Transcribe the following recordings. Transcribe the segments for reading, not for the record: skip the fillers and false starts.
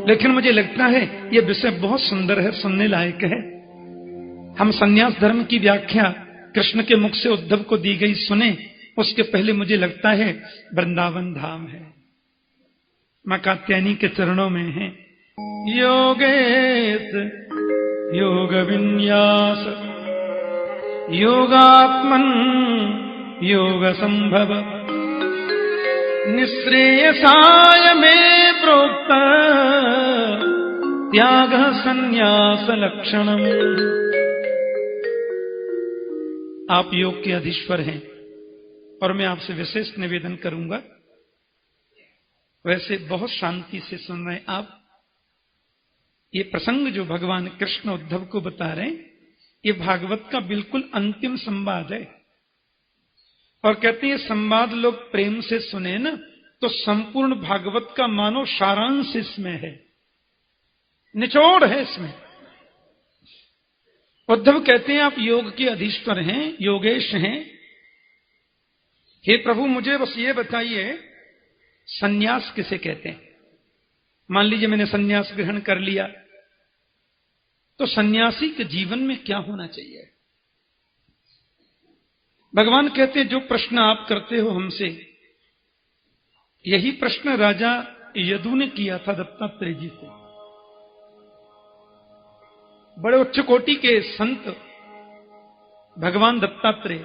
लेकिन मुझे लगता है ये विषय बहुत सुंदर है, सुनने लायक है। हम सन्यास धर्म की व्याख्या कृष्ण के मुख से उद्धव को दी गई सुने, उसके पहले मुझे लगता है वृंदावन धाम है, मां कात्यायनी के चरणों में है। योगेश योग विन्यास योगात्मन योग संभव निःश्रेयसाय में प्रोक्त त्याग संन्यास लक्षणम। आप योग के अधीश्वर हैं और मैं आपसे विशेष निवेदन करूंगा, वैसे बहुत शांति से सुन रहे हैं आप। ये प्रसंग जो भगवान कृष्ण उद्धव को बता रहे हैं, ये भागवत का बिल्कुल अंतिम संवाद है। और कहते हैं संवाद लोग प्रेम से सुने ना तो संपूर्ण भागवत का मानो सारांश इसमें है, निचोड़ है इसमें। उद्धव कहते हैं आप योग के अधीश्वर हैं, योगेश हैं। हे प्रभु मुझे बस ये बताइए सन्यास किसे कहते हैं? मान लीजिए मैंने सन्यास ग्रहण कर लिया, तो सन्यासी के जीवन में क्या होना चाहिए? भगवान कहते हैं जो प्रश्न आप करते हो हमसे, यही प्रश्न राजा यदु ने किया था दत्तात्रेय जी से। बड़े उच्च कोटि के संत भगवान दत्तात्रेय,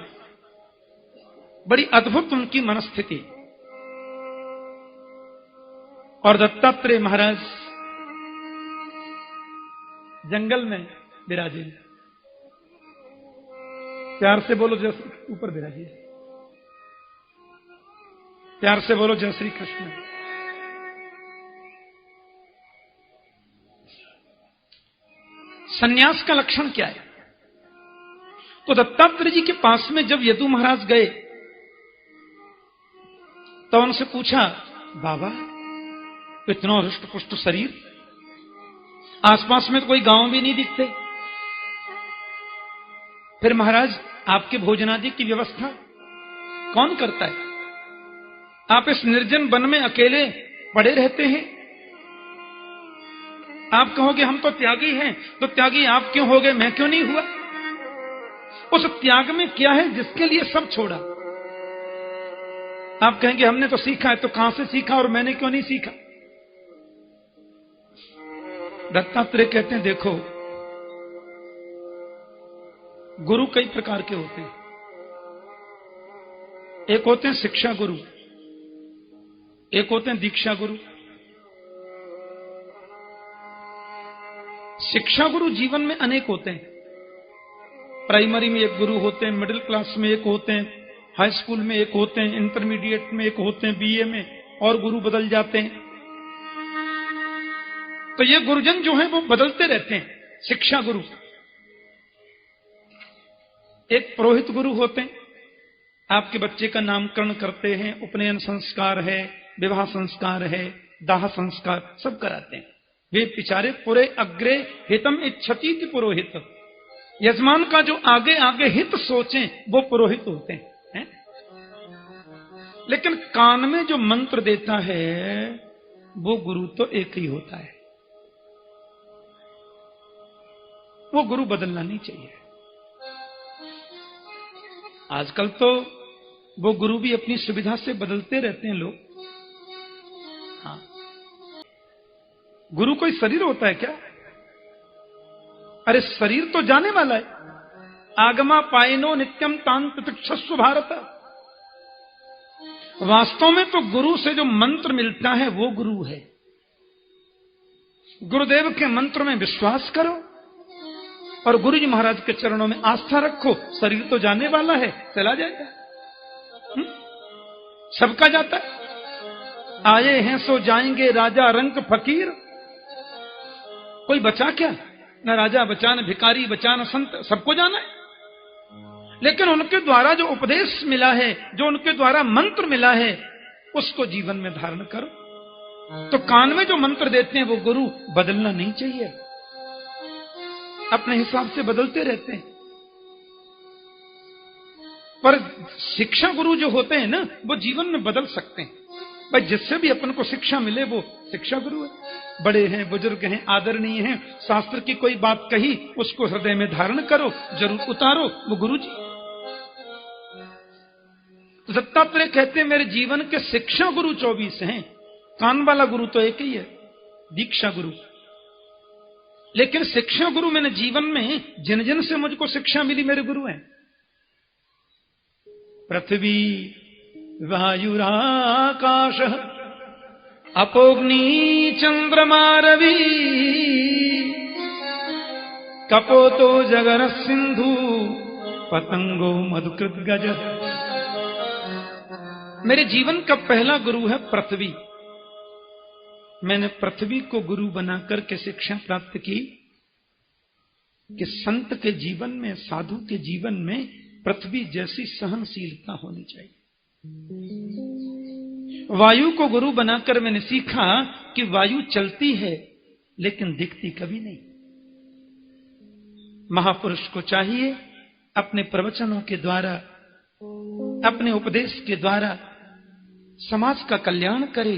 बड़ी अद्भुत उनकी मनस्थिति। और दत्तात्रेय महाराज जंगल में विराजे। प्यार से बोलो जय श्री, ऊपर विराजिए, प्यार से बोलो जय श्री कृष्ण। सन्यास का लक्षण क्या है? तो दत्तात्रेय जी के पास में जब यदु महाराज गए तो उनसे पूछा, बाबा इतना हृष्ट पुष्ट शरीर, आसपास में तो कोई गांव भी नहीं दिखते, फिर महाराज आपके भोजनादि की व्यवस्था कौन करता है? आप इस निर्जन वन में अकेले पड़े रहते हैं। आप कहोगे हम तो त्यागी हैं, तो त्यागी आप क्यों हो गए, मैं क्यों नहीं हुआ? उस त्याग में क्या है जिसके लिए सब छोड़ा? आप कहेंगे हमने तो सीखा है, तो कहां से सीखा और मैंने क्यों नहीं सीखा? दत्तात्रेय कहते हैं देखो, गुरु कई प्रकार के होते हैं। एक होते हैं शिक्षा गुरु, एक होते हैं दीक्षा गुरु। शिक्षा गुरु जीवन में अनेक होते हैं। प्राइमरी में एक गुरु होते हैं, मिडिल क्लास में एक होते हैं, हाई स्कूल में एक होते हैं, इंटरमीडिएट में एक होते हैं, बीए में और गुरु बदल जाते हैं। तो ये गुरुजन जो हैं वो बदलते रहते हैं। शिक्षा गुरु एक पुरोहित गुरु होते हैं, आपके बच्चे का नामकरण करते हैं, उपनयन संस्कार है, विवाह संस्कार है, दाह संस्कार सब कराते हैं। वे बेचारे पुरे अग्रे हितम इच्छति पुरोहित, यजमान का जो आगे आगे हित सोचें वो पुरोहित होते हैं। लेकिन कान में जो मंत्र देता है वो गुरु तो एक ही होता है। वो गुरु बदलना नहीं चाहिए। आजकल तो वो गुरु भी अपनी सुविधा से बदलते रहते हैं लोग। हाँ, गुरु कोई शरीर होता है क्या? अरे शरीर तो जाने वाला है। आगमा पायनो नित्यम तान प्रतीक्षस्व भारत। वास्तव में तो गुरु से जो मंत्र मिलता है वो गुरु है। गुरुदेव के मंत्र में विश्वास करो और गुरु जी महाराज के चरणों में आस्था रखो। शरीर तो जाने वाला है, चला जाएगा, सबका जाता है। आए हैं सो जाएंगे राजा रंक फकीर, कोई बचा क्या? न राजा बचा, न भिखारी बचा, न संत, सबको जाना है। लेकिन उनके द्वारा जो उपदेश मिला है, जो उनके द्वारा मंत्र मिला है, उसको जीवन में धारण करो। तो कान में जो मंत्र देते हैं वो गुरु बदलना नहीं चाहिए। अपने हिसाब से बदलते रहते हैं। पर शिक्षा गुरु जो होते हैं ना, वो जीवन में बदल सकते हैं। भाई जिससे भी अपन को शिक्षा मिले वो शिक्षा गुरु है। बड़े हैं, बुजुर्ग हैं, आदरणीय हैं, शास्त्र की कोई बात कही उसको हृदय में धारण करो, जरूर उतारो, वो गुरु जी। तो दत्तात्रेय कहते हैं मेरे जीवन के शिक्षा गुरु 24 हैं। कान वाला गुरु तो एक ही है, दीक्षा गुरु। लेकिन शिक्षा गुरु मैंने जीवन में जिन जिन से मुझको शिक्षा मिली मेरे गुरु हैं। पृथ्वी वायुराकाश अपोग्नि चंद्रमा रवि कपोतो जगर सिंधु पतंगो मधुकृत गज। मेरे जीवन का पहला गुरु है पृथ्वी। मैंने पृथ्वी को गुरु बनाकर के शिक्षा प्राप्त की कि संत के जीवन में, साधु के जीवन में पृथ्वी जैसी सहनशीलता होनी चाहिए। वायु को गुरु बनाकर मैंने सीखा कि वायु चलती है लेकिन दिखती कभी नहीं। महापुरुष को चाहिए अपने प्रवचनों के द्वारा, अपने उपदेश के द्वारा समाज का कल्याण करे,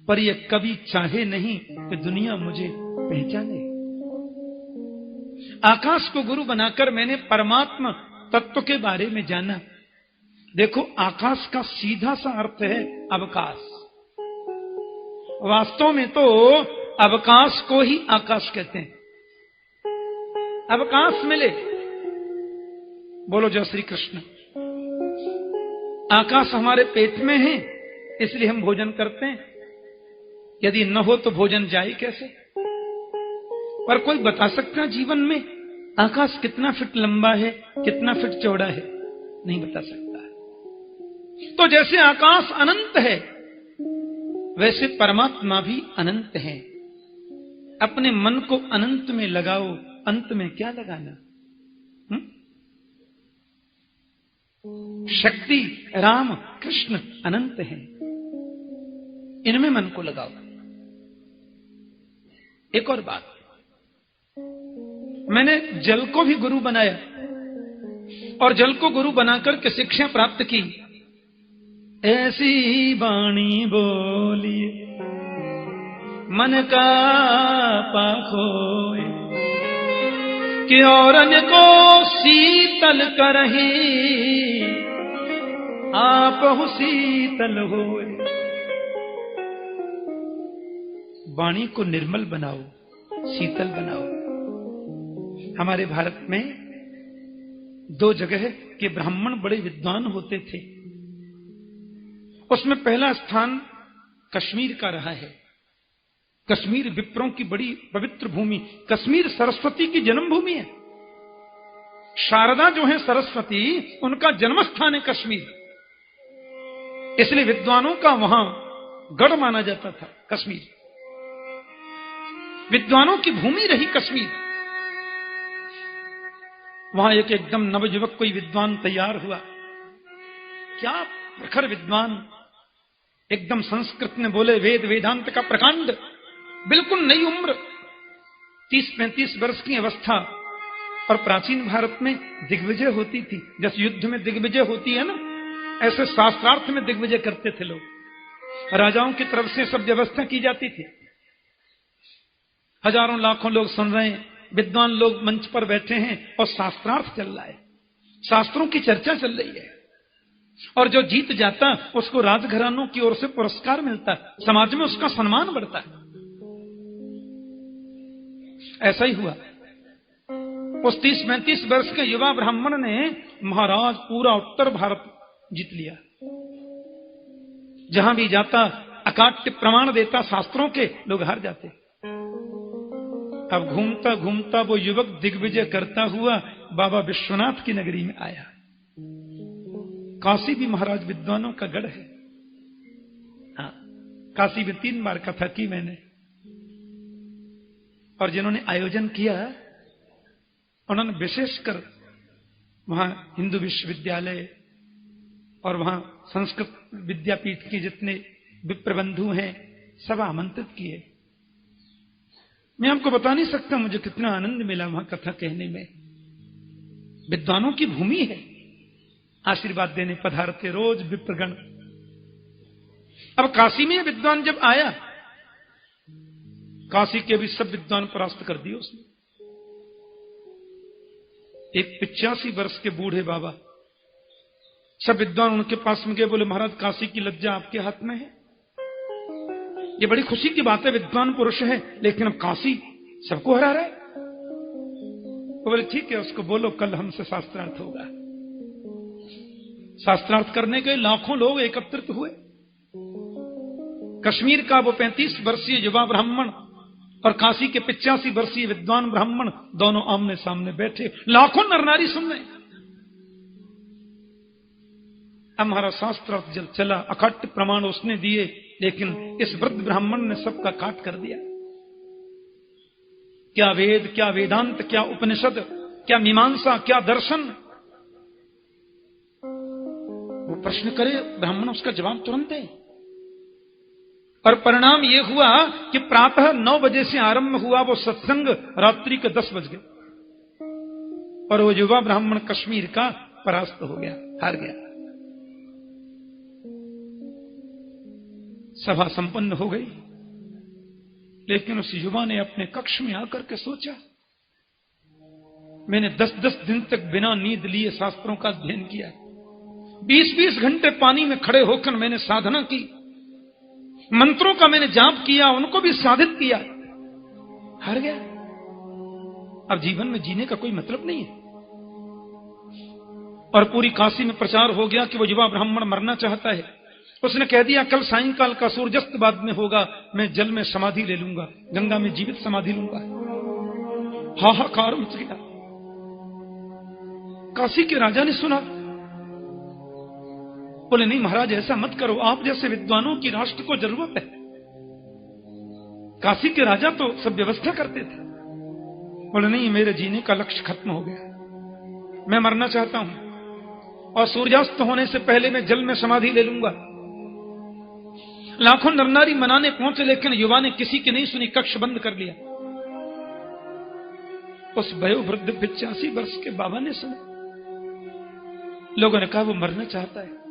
पर यह कभी चाहे नहीं कि दुनिया मुझे पहचाने। आकाश को गुरु बनाकर मैंने परमात्मा तत्व के बारे में जाना। देखो, आकाश का सीधा सा अर्थ है अवकाश। वास्तव में तो अवकाश को ही आकाश कहते हैं। अवकाश मिले, बोलो जय श्री कृष्ण। आकाश हमारे पेट में है, इसलिए हम भोजन करते हैं। यदि न हो तो भोजन जाए कैसे? पर कोई बता सकता है जीवन में आकाश कितना फीट लंबा है, कितना फीट चौड़ा है? नहीं बता सकता। तो जैसे आकाश अनंत है, वैसे परमात्मा भी अनंत है। अपने मन को अनंत में लगाओ, अंत में क्या लगाना? शक्ति, राम, कृष्ण अनंत है, इनमें मन को लगाओ। एक और बात, मैंने जल को भी गुरु बनाया और जल को गुरु बनाकर के शिक्षा प्राप्त की। ऐसी वाणी बोली मन का पाखोए कि औरन को शीतल करही आपहु शीतल होए। वाणी को निर्मल बनाओ, शीतल बनाओ। हमारे भारत में 2 जगह के ब्राह्मण बड़े विद्वान होते थे। उसमें पहला स्थान कश्मीर का रहा है। कश्मीर विप्रों की बड़ी पवित्र भूमि, कश्मीर सरस्वती की जन्मभूमि है। शारदा जो है सरस्वती, उनका जन्म स्थान है कश्मीर। इसलिए विद्वानों का वहां गढ़ माना जाता था कश्मीर। विद्वानों की भूमि रही कश्मीर। वहां एक एकदम नवयुवक कोई विद्वान तैयार हुआ। क्या प्रखर विद्वान, एकदम संस्कृत में बोले, वेद वेदांत का प्रकांड, बिल्कुल नई उम्र, 30-35 वर्ष की अवस्था। और प्राचीन भारत में दिग्विजय होती थी। जैसे युद्ध में दिग्विजय होती है ना, ऐसे शास्त्रार्थ में दिग्विजय करते थे लोग। राजाओं की तरफ से सब व्यवस्था की जाती थी। हजारों लाखों लोग सुन रहे हैं, विद्वान लोग मंच पर बैठे हैं और शास्त्रार्थ चल रहा है, शास्त्रों की चर्चा चल रही है। और जो जीत जाता उसको राजघरानों की ओर से पुरस्कार मिलता, समाज में उसका सम्मान बढ़ता है। ऐसा ही हुआ। उस 30-35 वर्ष के युवा ब्राह्मण ने महाराज पूरा उत्तर भारत जीत लिया। जहां भी जाता अकाट्य प्रमाण देता शास्त्रों के, लोग हार जाते। अब घूमता घूमता वो युवक दिग्विजय करता हुआ बाबा विश्वनाथ की नगरी में आया। काशी भी महाराज विद्वानों का गढ़ है। हाँ, काशी में 3 बार कथा की मैंने। और जिन्होंने आयोजन किया उन्होंने विशेषकर वहां हिंदू विश्वविद्यालय और वहां संस्कृत विद्यापीठ के जितने विप्रबंधु हैं सब आमंत्रित किए। मैं आपको बता नहीं सकता मुझे कितना आनंद मिला वहां कथा कहने में। विद्वानों की भूमि है, आशीर्वाद देने पधारते रोज विप्रगण। अब काशी में विद्वान जब आया, काशी के भी सब विद्वान परास्त कर दिए उसने। एक 85 वर्ष के बूढ़े बाबा, सब विद्वान उनके पास में गए, बोले महाराज काशी की लज्जा आपके हाथ में है। ये बड़ी खुशी की बात है, विद्वान पुरुष है, लेकिन अब काशी सबको हरा रहा है। तो बोले ठीक है, उसको बोलो कल हमसे शास्त्रार्थ होगा। शास्त्रार्थ करने के लाखों लोग एकत्रित हुए। कश्मीर का वो 35 वर्षीय युवा ब्राह्मण और काशी के 85 वर्षीय विद्वान ब्राह्मण दोनों आमने सामने बैठे, लाखों नरनारी सुन रहे। अब हमारा शास्त्रार्थ जल चला, अखट्ट प्रमाण उसने दिए, लेकिन इस वृद्ध ब्राह्मण ने सबका काट कर दिया। क्या वेद, क्या वेदांत, क्या उपनिषद, क्या मीमांसा, क्या दर्शन। वो प्रश्न करे, ब्राह्मण उसका जवाब तुरंत दे। और परिणाम यह हुआ कि प्रातः 9 बजे से आरंभ हुआ वो सत्संग, रात्रि के 10 बज गए और वो युवा ब्राह्मण कश्मीर का परास्त हो गया, हार गया। सभा संपन्न हो गई, लेकिन उस युवा ने अपने कक्ष में आकर के सोचा, मैंने 10-10 दिन तक बिना नींद लिए शास्त्रों का अध्ययन किया, 20-20 घंटे पानी में खड़े होकर मैंने साधना की, मंत्रों का मैंने जाप किया, उनको भी साधित किया, हार गया। अब जीवन में जीने का कोई मतलब नहीं है। और पूरी काशी में प्रचार हो गया कि वो युवा ब्राह्मण मरना चाहता है। उसने कह दिया कल सायंकाल का सूर्यास्त बाद में होगा, मैं जल में समाधि ले लूंगा, गंगा में जीवित समाधि लूंगा। हाहाकार मच गया। काशी के राजा ने सुना, बोले नहीं महाराज ऐसा मत करो, आप जैसे विद्वानों की राष्ट्र को जरूरत है। काशी के राजा तो सब व्यवस्था करते थे। बोले नहीं, मेरे जीने का लक्ष्य खत्म हो गया, मैं मरना चाहता हूं और सूर्यास्त होने से पहले मैं जल में समाधि ले लूंगा। लाखों नरनारी मनाने पहुंचे, लेकिन युवा ने किसी की नहीं सुनी, कक्ष बंद कर लिया। उस वयोवृद्ध 85 वर्ष के बाबा ने सुना। लोगों ने कहा वो मरना चाहता है।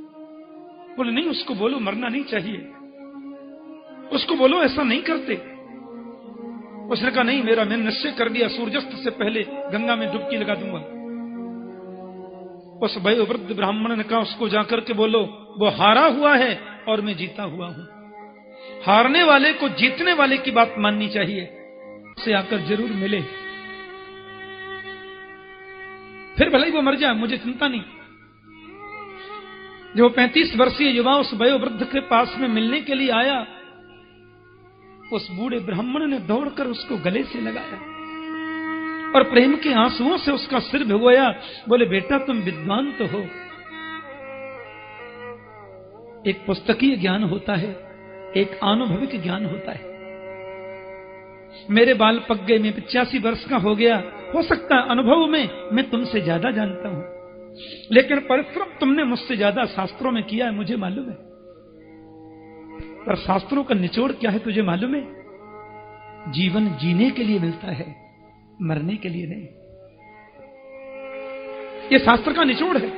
बोले नहीं, उसको बोलो मरना नहीं चाहिए, उसको बोलो ऐसा नहीं करते। उसने कहा नहीं, मैंने निश्चय कर दिया, सूर्यास्त से पहले गंगा में डुबकी लगा दूंगा। उस वयोवृद्ध ब्राह्मण ने कहा उसको जाकर के बोलो वो हारा हुआ है और मैं जीता हुआ हूं। हारने वाले को जीतने वाले की बात माननी चाहिए, उसे आकर जरूर मिले, फिर भले ही वो मर जाए, मुझे चिंता नहीं। जो 35 वर्षीय युवा उस वयोवृद्ध के पास में मिलने के लिए आया, उस बूढ़े ब्राह्मण ने दौड़कर उसको गले से लगाया और प्रेम के आंसुओं से उसका सिर भिगोया। बोले बेटा तुम विद्वान तो हो, एक पुस्तकीय ज्ञान होता है, एक अनुभविक ज्ञान होता है। मेरे बाल पक गए, मैं 85 वर्ष का हो गया, हो सकता है अनुभव में मैं तुमसे ज्यादा जानता हूं, लेकिन परिश्रम तुमने मुझसे ज्यादा शास्त्रों में किया है, मुझे मालूम है। पर शास्त्रों का निचोड़ क्या है तुझे मालूम है? जीवन जीने के लिए मिलता है, मरने के लिए नहीं। ये शास्त्र का निचोड़ है।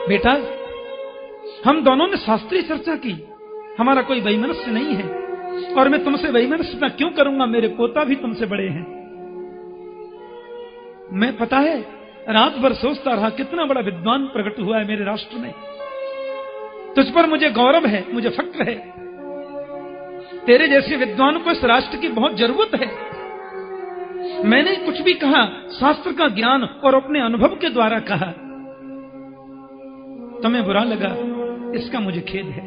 बेटा हम दोनों ने शास्त्रीय चर्चा की, हमारा कोई वैमनस्य नहीं है, और मैं तुमसे वैमनस्यता क्यों करूंगा, मेरे पोता भी तुमसे बड़े हैं। मैं पता है रात भर सोचता रहा कितना बड़ा विद्वान प्रकट हुआ है मेरे राष्ट्र में, तुझ पर मुझे गौरव है, मुझे फक्र है। तेरे जैसे विद्वान को इस राष्ट्र की बहुत जरूरत है। मैंने कुछ भी कहा शास्त्र का ज्ञान और अपने अनुभव के द्वारा कहा, तुम्हें बुरा लगा इसका मुझे खेद है,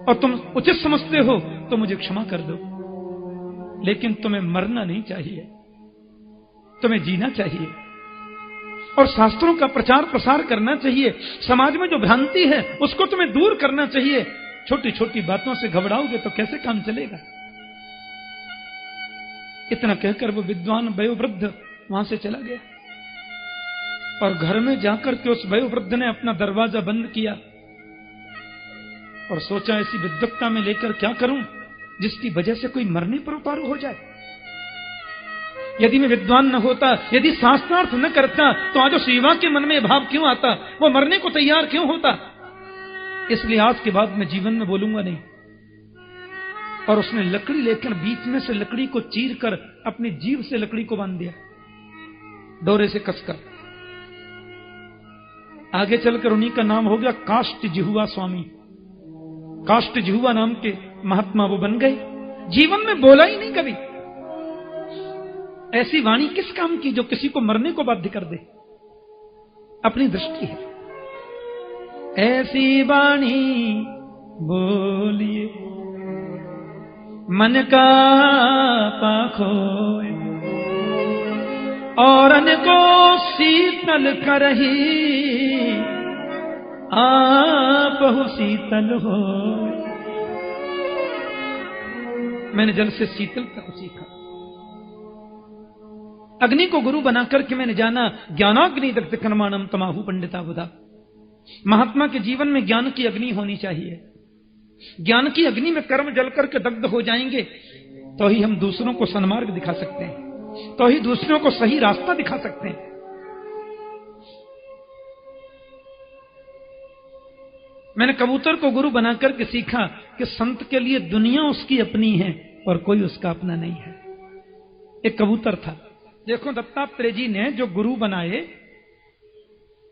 और तुम उचित समझते हो तो मुझे क्षमा कर दो, लेकिन तुम्हें मरना नहीं चाहिए, तुम्हें जीना चाहिए और शास्त्रों का प्रचार प्रसार करना चाहिए। समाज में जो भ्रांति है उसको तुम्हें दूर करना चाहिए। छोटी छोटी बातों से घबराओगे तो कैसे काम चलेगा। इतना कहकर वो विद्वान वयोवृद्ध वहां से चला गया और घर में जाकर के उस वयोवृद्ध ने अपना दरवाजा बंद किया और सोचा ऐसी विद्वत्ता में लेकर क्या करूं जिसकी वजह से कोई मरने पर उतारू हो जाए। यदि मैं विद्वान न होता, यदि शास्त्रार्थ न करता, तो आज उस युवा के मन में भाव क्यों आता, वो मरने को तैयार क्यों होता। इसलिए आज के बाद मैं जीवन में बोलूंगा नहीं। और उसने लकड़ी लेकर बीच में से लकड़ी को चीर कर अपनी जीभ से लकड़ी को बांध दिया, डोरे से कसकर। आगे चलकर उन्हीं का नाम हो गया काष्ट जिहुआ स्वामी। काष्ट जिहुआ नाम के महात्मा वो बन गए। जीवन में बोला ही नहीं कभी। ऐसी वाणी किस काम की जो किसी को मरने को बाध्य कर दे? अपनी दृष्टि है। ऐसी वाणी बोलिए मन का पाखो, और अन को शीतल करही आप हो शीतल हो। मैंने जल से शीतलता को सीखा। अग्नि को गुरु बनाकर के मैंने जाना ज्ञानाग्नि दग्ध कर्माणम तमाहु पंडिता बुधा। महात्मा के जीवन में ज्ञान की अग्नि होनी चाहिए। ज्ञान की अग्नि में कर्म जल करके दग्ध हो जाएंगे तो ही हम दूसरों को सन्मार्ग दिखा सकते हैं, तो ही दूसरों को सही रास्ता दिखा सकते हैं। मैंने कबूतर को गुरु बनाकर के सीखा कि संत के लिए दुनिया उसकी अपनी है और कोई उसका अपना नहीं है। एक कबूतर था। देखो दत्तात्रेय जी ने जो गुरु बनाए,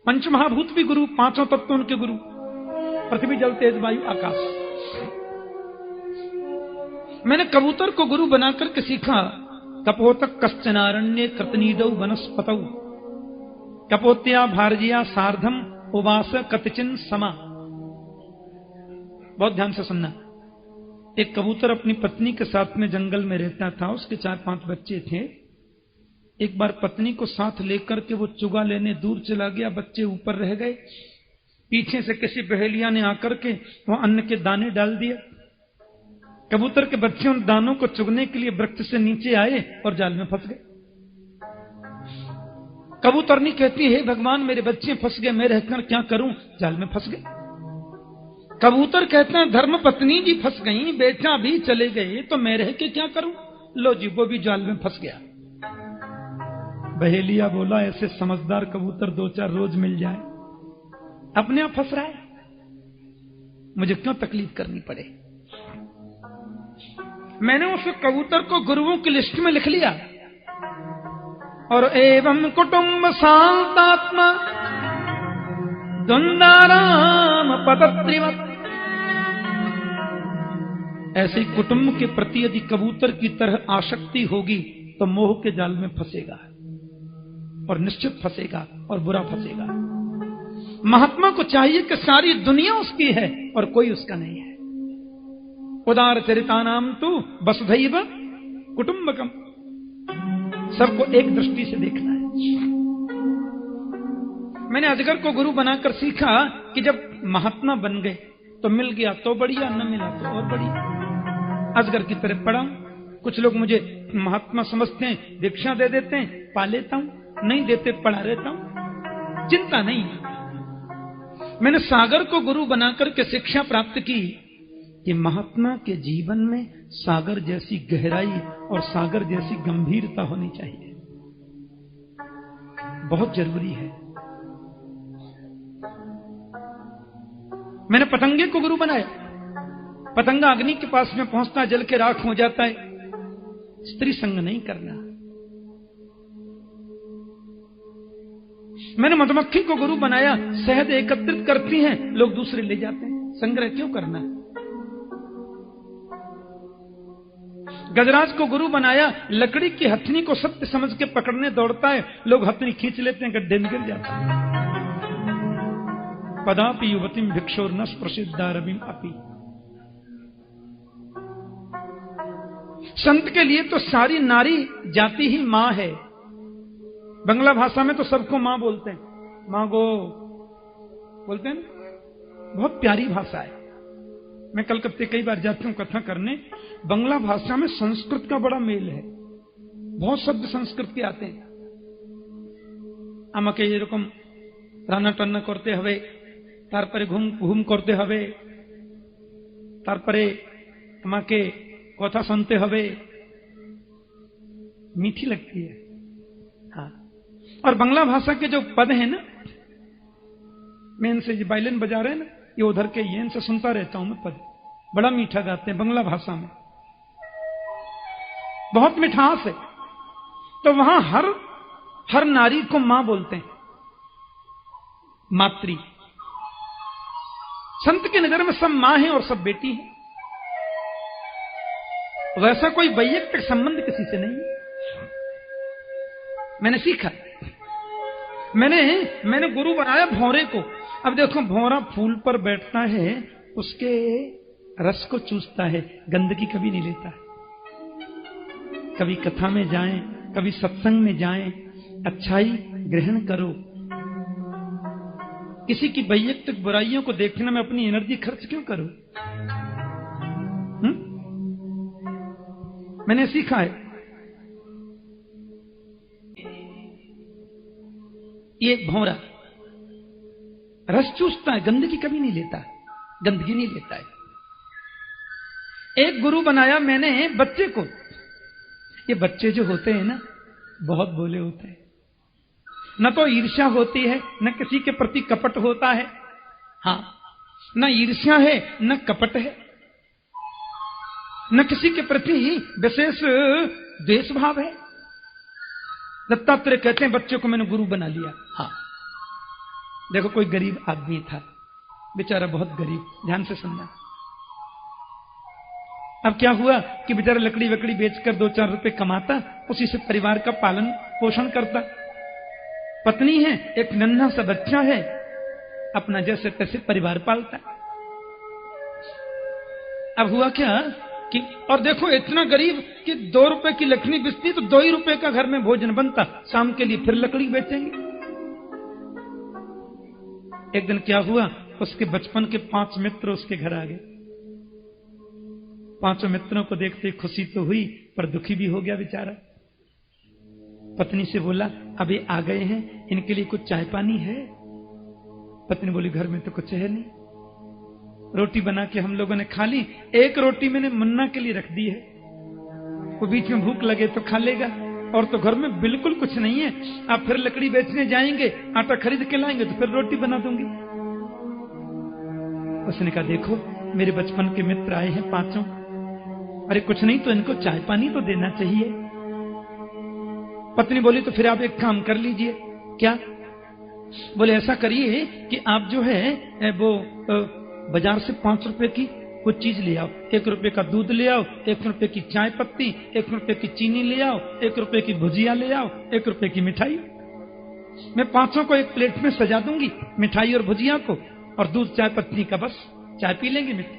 पंचमहाभूत भी गुरु, पांचों तत्व उनके गुरु, पृथ्वी जल तेज वायु आकाश। मैंने कबूतर को गुरु बनाकर के सीखा कपोतक कश्चनारण्य कृतनीदौ वनस्पतौ कपोत्या भारजिया सार्धम उवास कतचिन समा। बहुत ध्यान से सुनना। एक कबूतर अपनी पत्नी के साथ में जंगल में रहता था। उसके 4-5 बच्चे थे। एक बार पत्नी को साथ लेकर के वो चुगा लेने दूर चला गया। बच्चे ऊपर रह गए। पीछे से किसी बहेलिया ने आकर के वो अन्न के दाने डाल दिए। कबूतर के बच्चे उन दानों को चुगने के लिए वृक्ष से नीचे आए और जाल में फंस गए। कबूतरनी कहती है, भगवान मेरे बच्चे फंस गए, मैं रहकर क्या करूं? जाल में फंस गए। कबूतर कहते हैं, धर्म पत्नी जी फंस गई, बेटा भी चले गए, तो मैं रह के क्या करूं? लो जी, वो भी जाल में फंस गया। बहेलिया बोला, ऐसे समझदार कबूतर 2-4 रोज मिल जाए। अपने आप फंस रहा है, मुझे क्यों तकलीफ करनी पड़े? मैंने उस कबूतर को गुरुओं की लिस्ट में लिख लिया। और एवं कुटुंब शांतात्मा द्वंदाराम पतत्रिवत्। ऐसे कुटुंब के प्रति यदि कबूतर की तरह आसक्ति होगी तो मोह के जाल में फंसेगा, और निश्चित फंसेगा, और बुरा फंसेगा। महात्मा को चाहिए कि सारी दुनिया उसकी है और कोई उसका नहीं है। उदार चरितानाम तु वसुधैव कुटुंबकम। सबको एक दृष्टि से देखना है। मैंने अजगर को गुरु बनाकर सीखा कि जब महात्मा बन गए तो मिल गया तो बढ़िया, न मिला तो और बढ़िया। अजगर की तरह पढ़ा। कुछ लोग मुझे महात्मा समझते हैं, दीक्षा दे देते हैं, पा लेता हूं, नहीं देते पढ़ा रहता हूं, चिंता नहीं। मैंने सागर को गुरु बनाकर के शिक्षा प्राप्त की कि महात्मा के जीवन में सागर जैसी गहराई और सागर जैसी गंभीरता होनी चाहिए, बहुत जरूरी है। मैंने पतंगे को गुरु बनाया। पतंगा अग्नि के पास में पहुंचता जल के राख हो जाता है। स्त्री संग नहीं करना। मैंने मधुमक्खी को गुरु बनाया। शहद एकत्रित करती हैं, लोग दूसरे ले जाते हैं, संग्रह क्यों करना। गजराज को गुरु बनाया। लकड़ी की हथनी को सत्य समझ के पकड़ने दौड़ता है, लोग हथनी खींच लेते हैं, गड्ढे में गिर जाता है। पदापि युवतीम भिक्षोर न स्पृशिद्दारविम अपि। संत के लिए तो सारी नारी जाति ही मां है। बंगला भाषा में तो सबको मां बोलते हैं, मां गो बोलते हैं ना, बहुत प्यारी भाषा है। मैं कलकत्ते कई बार जाती हूं कथा करने। बंगला भाषा में संस्कृत का बड़ा मेल है, बहुत शब्द संस्कृत के आते हैं। আমাকে এরকম রান্না টান্না করতে হবে, তারপরে ঘুম করতে হবে, তারপরে আমাকে কথা सुनते হবে। मीठी लगती है। हाँ, और बंगला भाषा के जो पद हैं ना, मैं इनसे वायलिन बजा रहे हैं ना, ये उधर के ये इनसे सुनता रहता हूं मैं पद, बड़ा मीठा गाते हैं बंगला भाषा में, बहुत मिठास है। तो वहां हर नारी को मां बोलते हैं, मातृ। संत की नजर में सब मां है और सब बेटी है। वैसा कोई वैयक्तिक संबंध किसी से नहीं है। मैंने सीखा, मैंने गुरु बनाया भौरे को। अब देखो, भौरा फूल पर बैठता है, उसके रस को चूसता है, गंदगी कभी नहीं लेता है। कभी कथा में जाएं, कभी सत्संग में जाएं, अच्छाई ग्रहण करो। किसी की वैयक्तिक बुराइयों को देखने में अपनी एनर्जी खर्च क्यों करो? मैंने सीखा है। ये भौरा रस चूसता है, गंदगी कभी नहीं लेता, गंदगी नहीं लेता है। एक गुरु बनाया मैंने बच्चे को। ये बच्चे जो होते हैं ना, बहुत भोले होते हैं। न तो ईर्ष्या होती है, न किसी के प्रति कपट होता है। हाँ, न ईर्ष्या है, न कपट है, न किसी के प्रति विशेष द्वेष भाव है। दत्तात्रेय कहते हैं बच्चे को मैंने गुरु बना लिया। हाँ, देखो, कोई गरीब आदमी था, बेचारा बहुत गरीब, ध्यान से सुनना। अब क्या हुआ कि बेचारा लकड़ी वकड़ी बेचकर 2-4 रुपए कमाता, उसी से परिवार का पालन पोषण करता। पत्नी है, एक नन्हा सा बच्चा है, अपना जैसे तैसे परिवार पालता। अब हुआ क्या कि, और देखो इतना गरीब कि 2 रुपए की लकड़ी बिकती तो 2 ही रुपए का घर में भोजन बनता, शाम के लिए फिर लकड़ी बेचेंगे। एक दिन क्या हुआ, उसके बचपन के 5 मित्र उसके घर आ गए। 5 मित्रों को देखते खुशी तो हुई, पर दुखी भी हो गया बेचारा। पत्नी से बोला, अब ये आ गए हैं, इनके लिए कुछ चाय पानी है? पत्नी बोली, घर में तो कुछ है नहीं। रोटी बना के हम लोगों ने खा ली, एक रोटी मैंने मुन्ना के लिए रख दी है, वो बीच में भूख लगे तो खा लेगा, और तो घर में बिल्कुल कुछ नहीं है। आप फिर लकड़ी बेचने जाएंगे, आटा खरीद के लाएंगे तो फिर रोटी बना दूंगी। उसने कहा, देखो मेरे बचपन के मित्र आए हैं 5, अरे कुछ नहीं तो इनको चाय पानी तो देना चाहिए। पत्नी बोली, तो फिर आप एक काम कर लीजिए। क्या? बोले, ऐसा करिए कि आप जो है वो बाजार से 5 रुपए की कुछ चीज ले आओ। 1 रुपए का दूध ले आओ, 1 रुपए की चाय पत्ती, 1 रुपए की चीनी ले आओ, 1 रुपए की भुजिया ले आओ, 1 रुपए की मिठाई। मैं 5 को एक प्लेट में सजा दूंगी, मिठाई और भुजिया को, और दूध चाय पत्नी का, बस चाय पी लेंगे मित्र।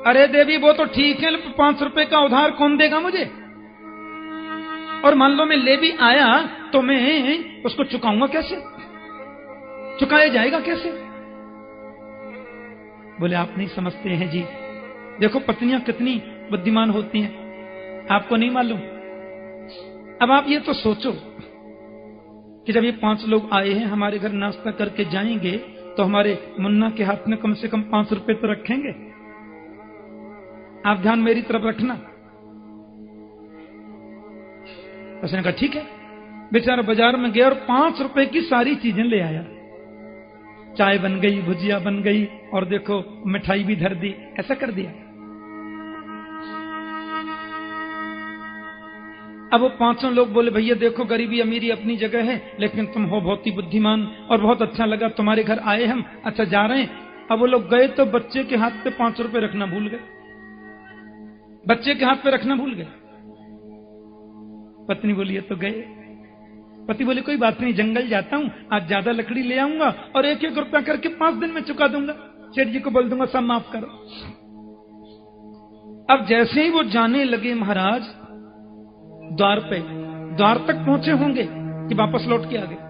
अरे देवी, वो तो ठीक है, 5 रुपए का उधार कौन देगा मुझे? और मान लो मैं ले भी आया तो मैं उसको चुकाऊंगा कैसे? चुकाया जाएगा कैसे? बोले, आप नहीं समझते हैं जी, देखो पत्नियां कितनी बुद्धिमान होती हैं, आपको नहीं मालूम। अब आप ये तो सोचो कि जब ये 5 लोग आए हैं हमारे घर नाश्ता करके जाएंगे, तो हमारे मुन्ना के हाथ में कम से कम 5 रुपए तो रखेंगे। आप ध्यान मेरी तरफ रखना। उसने कहा, ठीक है। बेचारा बाजार में गया और 5 रुपए की सारी चीजें ले आया। चाय बन गई, भुजिया बन गई, और देखो मिठाई भी धर दी। ऐसा कर दिया। अब वो 5 लोग बोले, भैया देखो गरीबी अमीरी अपनी जगह है, लेकिन तुम हो बहुत ही बुद्धिमान, और बहुत अच्छा लगा तुम्हारे घर आए हम, अच्छा जा रहे हैं। अब वो लोग गए तो बच्चे के हाथ पे 5 रुपए रखना भूल गए। बच्चे के हाथ पे रखना भूल गए। पत्नी बोली, ये तो गए। पति बोले, कोई बात नहीं, जंगल जाता हूं, आज ज्यादा लकड़ी ले आऊंगा और 1-1 रुपया करके 5 दिन में चुका दूंगा। सेठ जी को बोल दूंगा, सब माफ करो। अब जैसे ही वो जाने लगे महाराज, द्वार तक पहुंचे होंगे कि वापस लौट के आ गए।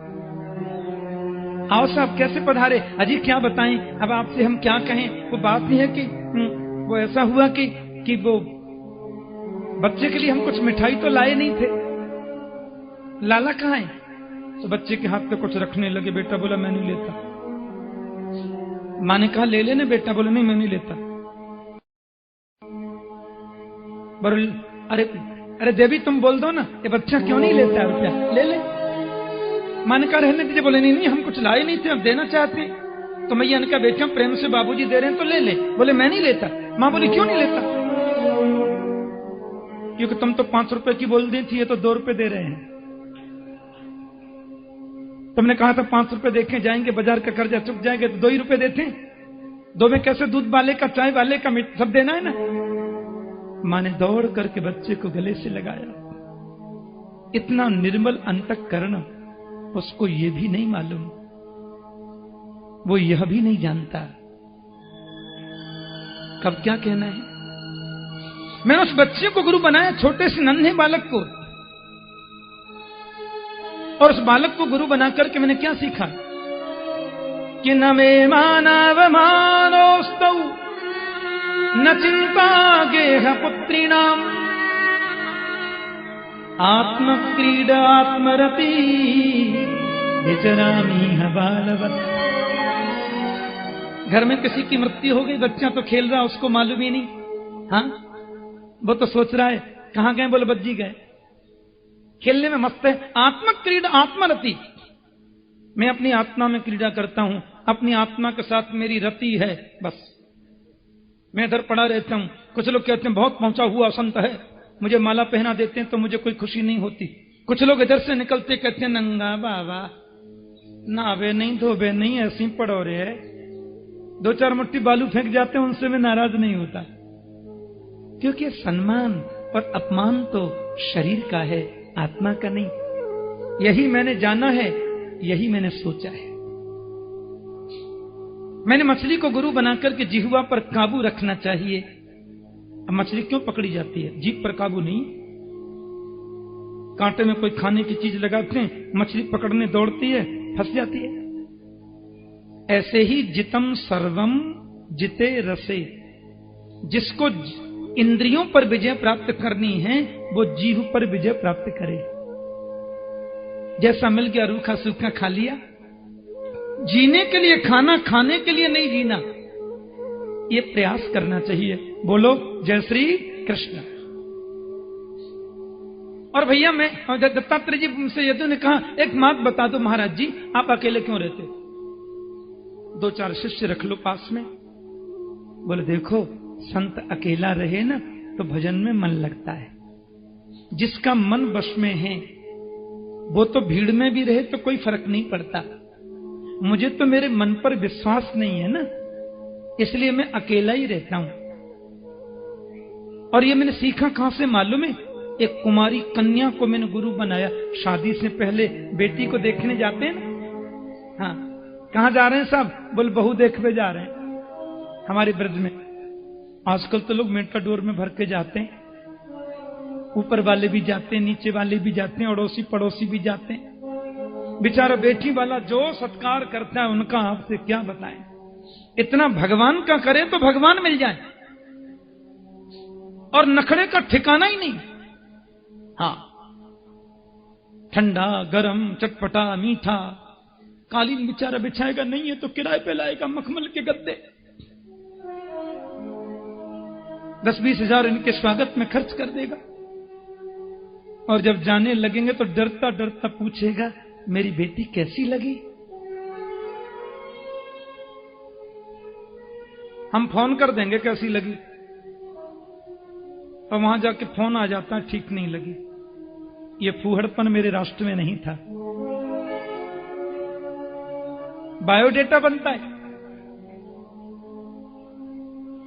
आओ साहब, कैसे पधारे? अजी क्या बताएं, अब आपसे हम क्या कहें। वो बात नहीं है कि वो ऐसा हुआ कि वो बच्चे के लिए हम कुछ मिठाई तो लाए नहीं थे। लाला कहाँ है? तो बच्चे के हाथ पे कुछ रखने लगे। बेटा बोला, मैं नहीं लेता। माँ ने कहा, ले लेने बेटा। बोला, नहीं मैं नहीं लेता। अरे देवी, तुम बोल दो ना, ये बच्चा क्यों नहीं लेता रुपया? ले ले। माँ ने कहा, रहने दीजिए। बोले, नहीं हम कुछ लाए नहीं थे, हम देना चाहते। तो मैया ने कहा बेटियों प्रेम से बाबूजी दे रहे हैं तो ले ले। बोले मैं नहीं लेता। मां बोली क्यों नहीं लेता? क्योंकि तुम तो 5 रुपए की बोल दी थी, ये तो 2 रुपए दे रहे हैं। तुमने कहा था 5 रुपए देखे जाएंगे, बाजार का कर्जा चुक जाएंगे तो 2 ही रुपए देते हैं। 2 में कैसे दूध वाले का, चाय वाले का, सब देना है ना। मां ने दौड़ करके बच्चे को गले से लगाया। इतना निर्मल अंतःकरण, उसको ये भी नहीं मालूम, वो यह भी नहीं जानता कब क्या कहना है। मैंने उस बच्चे को गुरु बनाया, छोटे से नन्हे बालक को, और उस बालक को गुरु बना करके मैंने क्या सीखा कि न मे मानव मानोस्तौ न चिंता गेह पुत्रीणाम आत्मक्रीडा आत्मरति विचरामी बालवत्। घर में किसी की मृत्यु हो गई, बच्चा तो खेल रहा, उसको मालूम ही नहीं। हाँ, वो तो सोच रहा है कहां गए, बोले बज्जी गए, खेलने में मस्त है। आत्मक्रीडा आत्मरति, मैं अपनी आत्मा में क्रीड़ा करता हूं, अपनी आत्मा के साथ मेरी रति है, बस मैं इधर पड़ा रहता हूं। कुछ लोग कहते हैं बहुत पहुंचा हुआ संत है, मुझे माला पहना देते हैं तो मुझे कोई खुशी नहीं होती। कुछ लोग इधर से निकलते कहते हैं नंगा बाबा, नहावे नहीं धोबे नहीं, ऐसी पड़ो रे, 2-4 मुट्ठी बालू फेंक जाते हैं, उनसे मैं नाराज नहीं होता। क्योंकि सम्मान और अपमान तो शरीर का है, आत्मा का नहीं। यही मैंने जाना है, यही मैंने सोचा है। मैंने मछली को गुरु बनाकर के जिह्वा पर काबू रखना चाहिए। अब मछली क्यों पकड़ी जाती है? जीभ पर काबू नहीं। कांटे में कोई खाने की चीज लगाते हैं, मछली पकड़ने दौड़ती है, फंस जाती है। ऐसे ही जितम सर्वम जिते रसे, जिसको इंद्रियों पर विजय प्राप्त करनी है वो जीभ पर विजय प्राप्त करे। जैसा मिल गया रूखा सूखा खा लिया। जीने के लिए खाना, खाने के लिए नहीं जीना, ये प्रयास करना चाहिए। बोलो जय श्री कृष्ण। और भैया मैं दत्तात्रेय जी से यदु ने कहा एक बात बता दो महाराज जी, आप अकेले क्यों रहते? 2-4 शिष्य रख लो पास में। बोले देखो, संत अकेला रहे ना तो भजन में मन लगता है। जिसका मन वश में है वो तो भीड़ में भी रहे तो कोई फर्क नहीं पड़ता। मुझे तो मेरे मन पर विश्वास नहीं है ना, इसलिए मैं अकेला ही रहता हूं। और ये मैंने सीखा कहां से मालूम है? एक कुमारी कन्या को मैंने गुरु बनाया। शादी से पहले बेटी को देखने जाते हैं ना। हाँ, कहां जा रहे हैं साहब? बोल बहू देखने जा रहे हैं हमारे ब्रज में। आजकल तो लोग मेटाडोर में भर के जाते हैं, ऊपर वाले भी जाते हैं, नीचे वाले भी जाते हैं, अड़ोसी पड़ोसी भी जाते हैं। बेचारा बेटी वाला जो सत्कार करता है उनका आपसे क्या बताएं। इतना भगवान का करे तो भगवान मिल जाए, और नखरे का ठिकाना ही नहीं। हाँ, ठंडा गरम चटपटा मीठा, कालीन बेचारा बिछाएगा नहीं है तो किराए पे लाएगा मखमल के गद्दे। 10-20 हजार इनके स्वागत में खर्च कर देगा, और जब जाने लगेंगे तो डरता डरता पूछेगा मेरी बेटी कैसी लगी? हम फोन कर देंगे कैसी लगी, और वहां जाके फोन आ जाता है ठीक नहीं लगी। ये फूहड़पन मेरे राष्ट्र में नहीं था। बायोडेटा बनता है।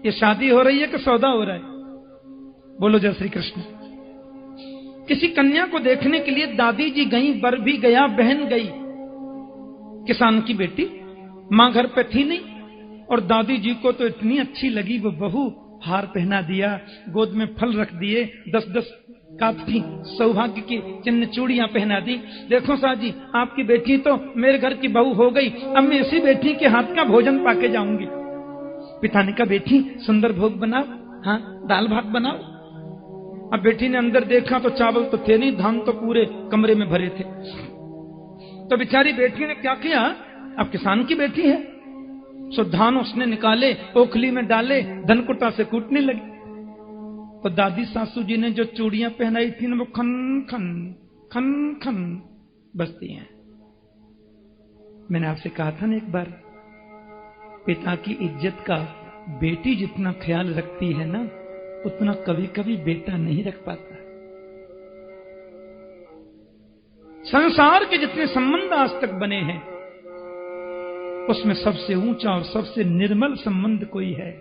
ये शादी हो रही है कि सौदा हो रहा है? बोलो जय श्री कृष्ण। किसी कन्या को देखने के लिए दादी जी गई, बर भी गया, बहन गई। किसान की बेटी, मां घर पे थी नहीं, और दादी जी को तो इतनी अच्छी लगी वो बहू। हार पहना दिया, गोद में फल रख दिए, 10-10 काफी सौभाग्य की चिन्ह चूड़ियां पहना दी। देखो साजी, आपकी बेटी तो मेरे घर की बहू हो गई, अब मैं इसी बेटी के हाथ का भोजन पाके जाऊंगी। पिता ने कहा बेटी सुंदर भोग बनाओ, हाँ दाल भात बनाओ। अब बेटी ने अंदर देखा तो चावल तो थे नहीं, धान तो पूरे कमरे में भरे थे। तो बेचारी बेटी ने क्या किया, अब किसान की बेटी है, सो धान उसने निकाले, ओखली में डाले, धनकुटा से कूटने लगी। तो दादी सासू जी ने जो चूड़ियां पहनाई थी ना वो खन खन खन खन बजती हैं। मैंने आपसे कहा था ना एक बार, पिता की इज्जत का बेटी जितना ख्याल रखती है ना, उतना कभी कभी बेटा नहीं रख पाता। संसार के जितने संबंध आज तक बने हैं, उसमें सबसे ऊंचा और सबसे निर्मल संबंध कोई है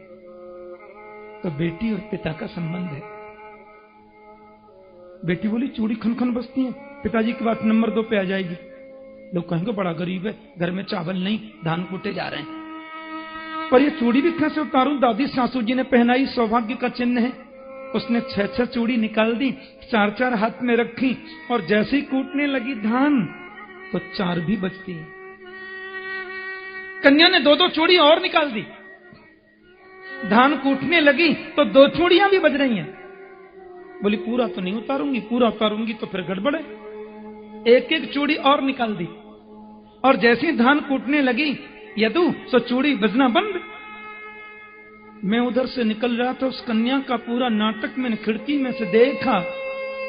तो बेटी और पिता का संबंध है। बेटी बोली चूड़ी खन खन बजती है, पिताजी की बात नंबर 2 पे आ जाएगी। लोग कहेंगे बड़ा गरीब है, घर में चावल नहीं, धान कूटे जा रहे हैं। पर ये चूड़ी भी कैसे उतारूं? दादी सासू जी ने पहनाई, सौभाग्य का चिन्ह है। उसने 6-6 चूड़ी निकाल दी, 4-4 हाथ में रखी, और जैसे ही कूटने लगी धान तो 4 भी बजती है। कन्या ने 2-2 चूड़ी और निकाल दी, धान कूटने लगी तो 2 चूड़ियां भी बज रही हैं। बोली पूरा तो नहीं उतारूंगी, पूरा उतारूंगी तो फिर गड़बड़ है। 1-1 चूड़ी और निकाल दी, और जैसे ही धान कूटने लगी यदु सो चूड़ी बजना बंद। मैं उधर से निकल रहा था, उस कन्या का पूरा नाटक मैंने खिड़की में से देखा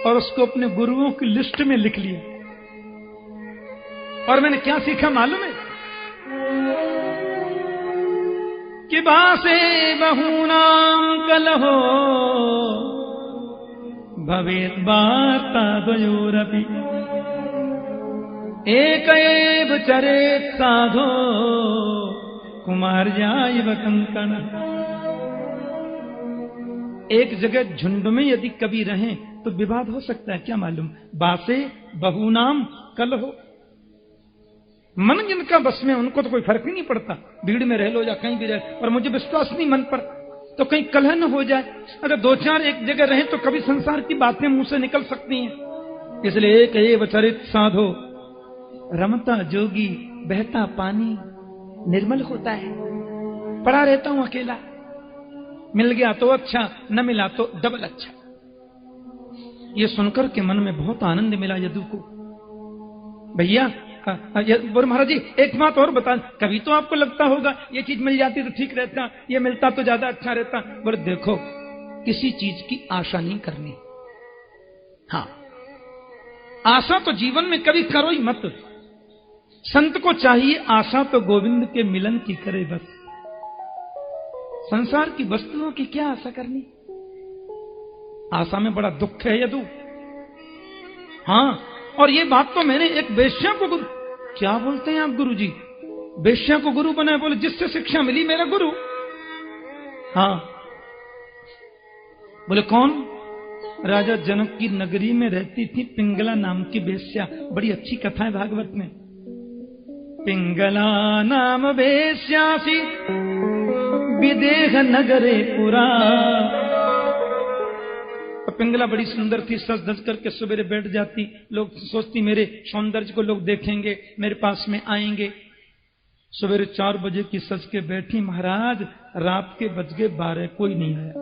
और उसको अपने गुरुओं की लिस्ट में लिख लिया। और मैंने क्या सीखा मालूम है? कि बासे बहूनाम कलहो भवेत् वार्ता द्वयोरपि एक एव चरेत् साधो कुमार्याइव कंकण। एक जगह झुंड में यदि कभी रहें तो विवाद हो सकता है, क्या मालूम? बासे बहुनाम कलहो, मन जिनका बस में उनको तो कोई फर्क ही नहीं पड़ता, भीड़ में रह लो या कहीं भी रहे। और मुझे विश्वास नहीं मन पर तो कहीं कलह न हो जाए। अगर 2-4 एक जगह रहे तो कभी संसार की बातें मुंह से निकल सकती हैं। इसलिए एक एव चरित साधो, रमता जोगी बहता पानी निर्मल होता है। पड़ा रहता हूं अकेला, मिल गया तो अच्छा, न मिला तो डबल अच्छा। ये सुनकर के मन में बहुत आनंद मिला यदु को। भैया बोले महाराज जी एक बात और बता, कभी तो आपको लगता होगा ये चीज मिल जाती तो ठीक रहता, ये मिलता तो ज्यादा अच्छा रहता। बोले देखो, किसी चीज की आशा नहीं करनी। हाँ, आशा तो जीवन में कभी करो ही मत। संत को चाहिए आशा तो गोविंद के मिलन की करे बस। संसार की वस्तुओं की क्या आशा करनी? आशा में बड़ा दुख है यदु। हाँ, और ये बात तो मैंने एक वेश्या को गुरु, क्या बोलते हैं आप गुरुजी, वेश्या को गुरु बनाए? बोले जिससे शिक्षा मिली मेरा गुरु। हाँ, बोले कौन? राजा जनक की नगरी में रहती थी पिंगला नाम की वेश्या। बड़ी अच्छी कथा है भागवत में। पिंगला नाम वेश्यासी विदेह नगरे पुरा। पिंगला बड़ी सुंदर थी, सज धज करके सवेरे बैठ जाती। लोग सोचती मेरे सौंदर्य को लोग देखेंगे, मेरे पास में आएंगे। सवेरे 4 बजे की सज के बैठी, महाराज रात के बज गए 12, कोई नहीं आया।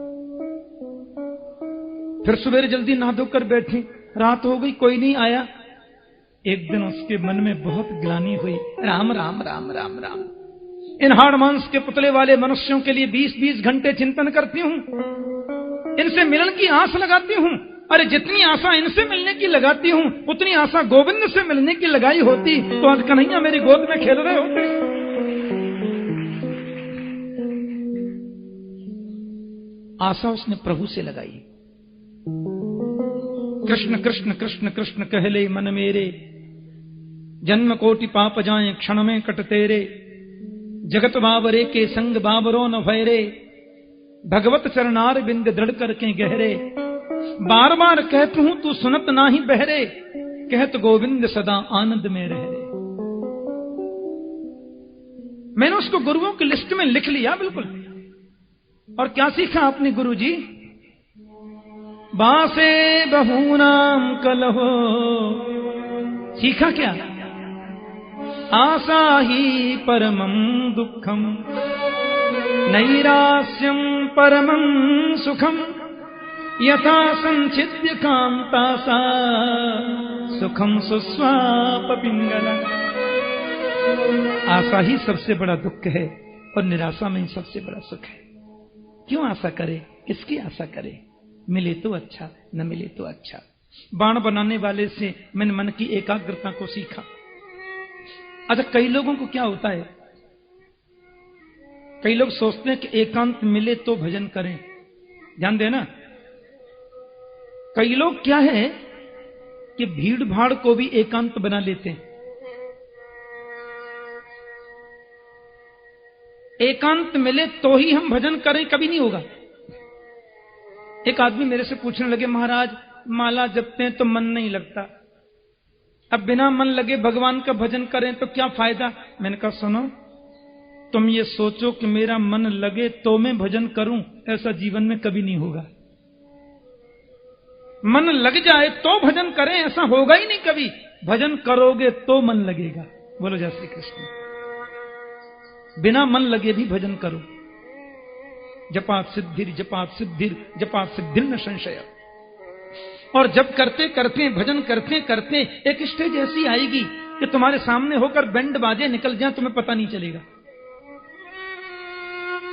फिर सवेरे जल्दी नहा धोकर बैठी, रात हो गई, कोई नहीं आया। एक दिन उसके मन में बहुत ग्लानि हुई, राम राम राम राम राम, इन हाड़ मांस के पुतले वाले मनुष्यों के लिए 20-20 घंटे चिंतन करती हूं, इनसे मिलन की आस लगाती हूं। अरे जितनी आशा इनसे मिलने की लगाती हूं, उतनी आशा गोविंद से मिलने की लगाई होती तो आज कन्हैया मेरी गोद में खेल रहे होते। आशा उसने प्रभु से लगाई। कृष्ण कृष्ण कृष्ण कृष्ण कहले मन मेरे, जन्म कोटि पाप जाए क्षण में कट तेरे। जगत बाबरे के संग बाबरो न भयरे, भगवत चरणार बिंद दृढ़ करके गहरे। बार बार कहत हूं तू सुनत नाही बहरे, कहत गोविंद सदा आनंद में रह रे। मैंने उसको गुरुओं की लिस्ट में लिख लिया बिल्कुल। और क्या सीखा आपने गुरु जी? बासे बहूनाम कलहो, सीखा क्या? आशा ही परमं दुखम, नैरास्यम परमं सुखम, यथा संचिद्य कांतासा सुखम सुस्वाप पिंगला। आशा ही सबसे बड़ा दुख है और निराशा में ही सबसे बड़ा सुख है। क्यों आशा करे? किसकी आशा करे? मिले तो अच्छा, न मिले तो अच्छा। बाण बनाने वाले से मैंने मन की एकाग्रता को सीखा। अच्छा, कई लोगों को क्या होता है, कई लोग सोचते हैं कि एकांत मिले तो भजन करें, ध्यान देना। कई लोग क्या है कि भीड़ भाड़ को भी एकांत बना लेते हैं। एकांत मिले तो ही हम भजन करें, कभी नहीं होगा। एक आदमी मेरे से पूछने लगे, महाराज माला जपते हैं तो मन नहीं लगता, अब बिना मन लगे भगवान का भजन करें तो क्या फायदा। मैंने कहा सुनो, तुम ये सोचो कि मेरा मन लगे तो मैं भजन करूं, ऐसा जीवन में कभी नहीं होगा। मन लग जाए तो भजन करें, ऐसा होगा ही नहीं कभी। भजन करोगे तो मन लगेगा। बोलो जय श्री कृष्ण। बिना मन लगे भी भजन करो। जपात सिद्धिर जपात सिद्धिर जपात सिद्धिर न संशय। और जब करते करते भजन करते करते एक स्टेज ऐसी आएगी कि तुम्हारे सामने होकर बैंड बाजे निकल जाए, तुम्हें पता नहीं चलेगा।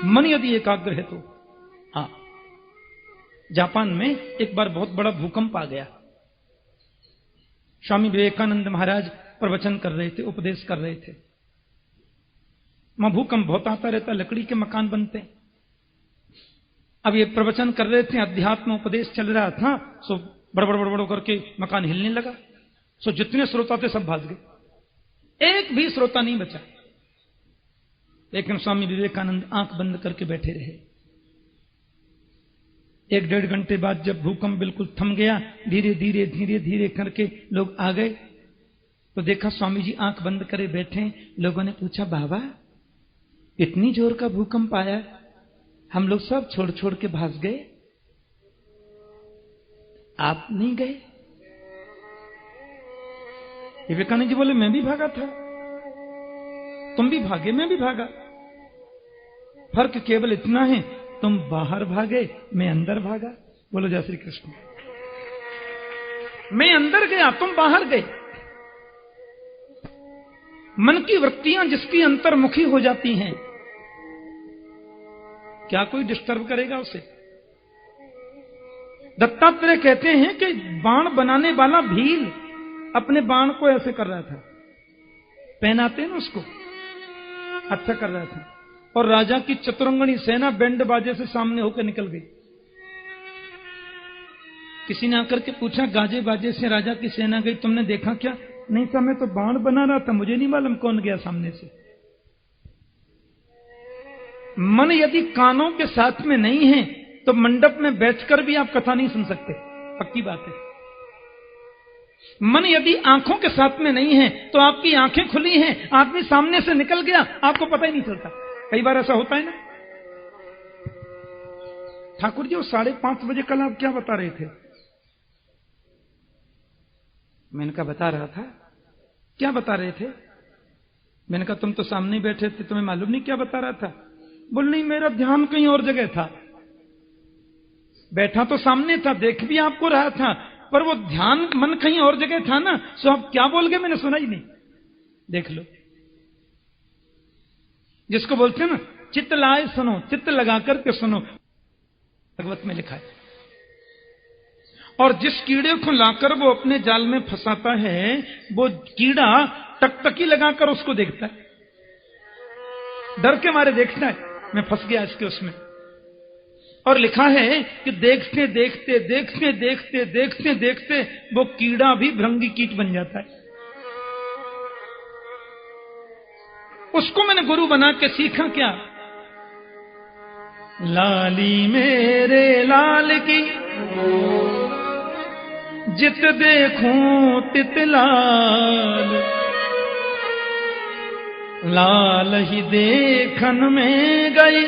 मन यदि एकाग्र है तो। हाँ, जापान में एक बार बहुत बड़ा भूकंप आ गया। स्वामी विवेकानंद महाराज प्रवचन कर रहे थे, उपदेश कर रहे थे। वहां भूकंप बहुत आता रहता, लकड़ी के मकान बनते हैं। अब ये प्रवचन कर रहे थे, अध्यात्म उपदेश चल रहा था, सो बड़बड़ बड़बड़ करके मकान हिलने लगा। सो जितने श्रोता थे सब भाग गए, एक भी श्रोता नहीं बचा। लेकिन स्वामी विवेकानंद आंख बंद करके बैठे रहे। 1-1.5 घंटे बाद जब भूकंप बिल्कुल थम गया, धीरे धीरे धीरे धीरे करके लोग आ गए, तो देखा स्वामी जी आंख बंद करे बैठे। लोगों ने पूछा, बाबा इतनी जोर का भूकंप आया, हम लोग सब छोड़ छोड़ के भाग गए, आप नहीं गए? विवेकानंद जी बोले, मैं भी भागा था, तुम भी भागे, मैं भी भागा। फर्क केवल इतना है, तुम बाहर भागे, मैं अंदर भागा। बोलो जय श्री कृष्ण। मैं अंदर गया, तुम बाहर गए। मन की वृत्तियां जिसकी अंतर्मुखी हो जाती हैं, क्या कोई डिस्टर्ब करेगा उसे? दत्तात्रेय कहते हैं कि बाण बनाने वाला भील अपने बाण को ऐसे कर रहा था, पहनाते ना उसको, अच्छा कर रहा था। और राजा की चतुरंगनी सेना बैंड बाजे से सामने होकर निकल गई। किसी ने आकर के पूछा, गाजे बाजे से राजा की सेना गई, तुमने देखा क्या? नहीं था, मैं तो बाण बना रहा था, मुझे नहीं मालूम कौन गया सामने से। मन यदि कानों के साथ में नहीं है तो मंडप में बैठकर भी आप कथा नहीं सुन सकते, पक्की बात है। मन यदि आंखों के साथ में नहीं है तो आपकी आंखें खुली हैं, आदमी सामने से निकल गया, आपको पता ही नहीं चलता। कई बार ऐसा होता है ना। ठाकुर जी, वो 5:30 बजे कल आप क्या बता रहे थे? मैंने कहा बता रहा था। क्या बता रहे थे? मैंने कहा तुम तो सामने ही बैठे थे, तुम्हें मालूम नहीं क्या बता रहा था? बोल नहीं, मेरा ध्यान कहीं और जगह था। बैठा तो सामने था, देख भी आपको रहा था, पर वो ध्यान मन कहीं और जगह था ना। सो आप क्या बोल गए, मैंने सुना ही नहीं। देख लो, जिसको बोलते हैं ना चित्त लाए सुनो, चित्त लगा करके सुनो, भगवत में लिखा है। और जिस कीड़े को लाकर वो अपने जाल में फंसाता है, वो कीड़ा टकटकी लगाकर उसको देखता है, डर के मारे देखता है, मैं फंस गया इसके उसमें। और लिखा है कि देखते देखते देखते देखते देखते देखते वो कीड़ा भी भृंगी कीट बन जाता है। उसको मैंने गुरु बना के सीखा क्या? लाली मेरे लाल की जित देखूं तित लाल, लाल ही देखन में गई